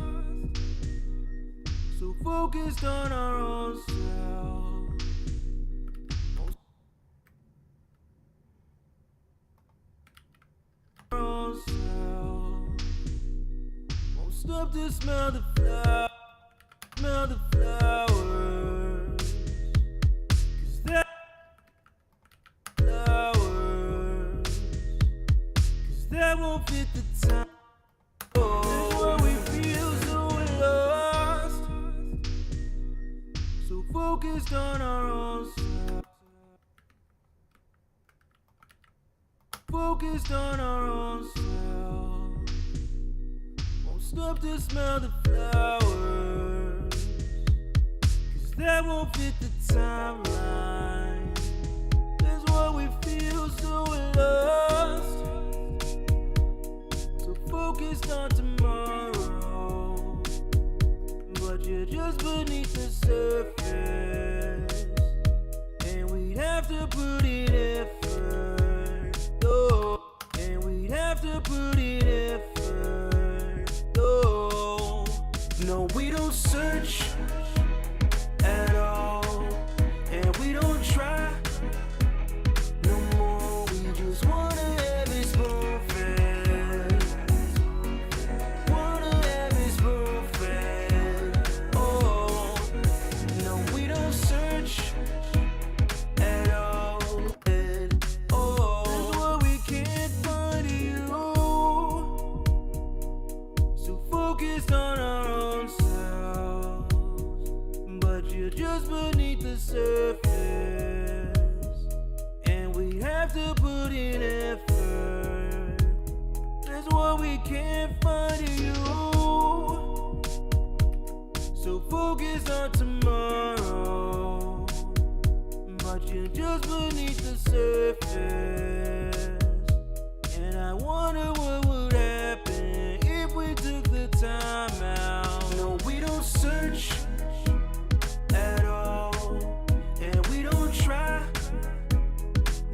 so focused on our own selves. Our own selves. Won't stop to smell the flowers. Smell the flowers. 'Cause that flowers. 'Cause that won't fit the time. Focused on our own selves. Focused on our own selves. Won't stop to smell the flowers. 'Cause that won't fit the timeline. That's why we feel so lost. So focused on tomorrow, but you're just beneath the surface. And we'd have to put in effort. Oh, and we'd have to put in effort. Oh, no, we don't search at all, and we don't have to put in effort. That's what we can't find in you. So focus on tomorrow, but you're just beneath the surface. And I wonder what would happen if we took the time out. No, we don't search at all, and we don't try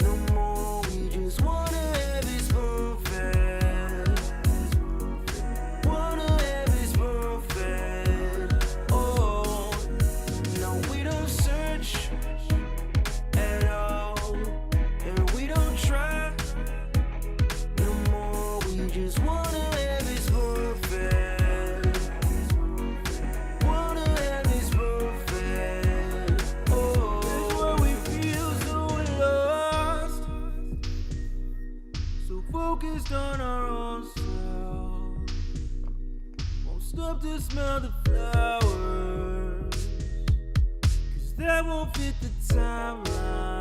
no more. We just wanna have it spoon fed. Wanna have it spoon fed. Oh, no, we don't search at all, and we don't try no more. We just wanna have it spoon fed. Wanna have it spoon fed. Oh, that's why we feel so lost, so focused on our own selves. Won't stop to smell the flowers, 'cause that won't fit the timeline.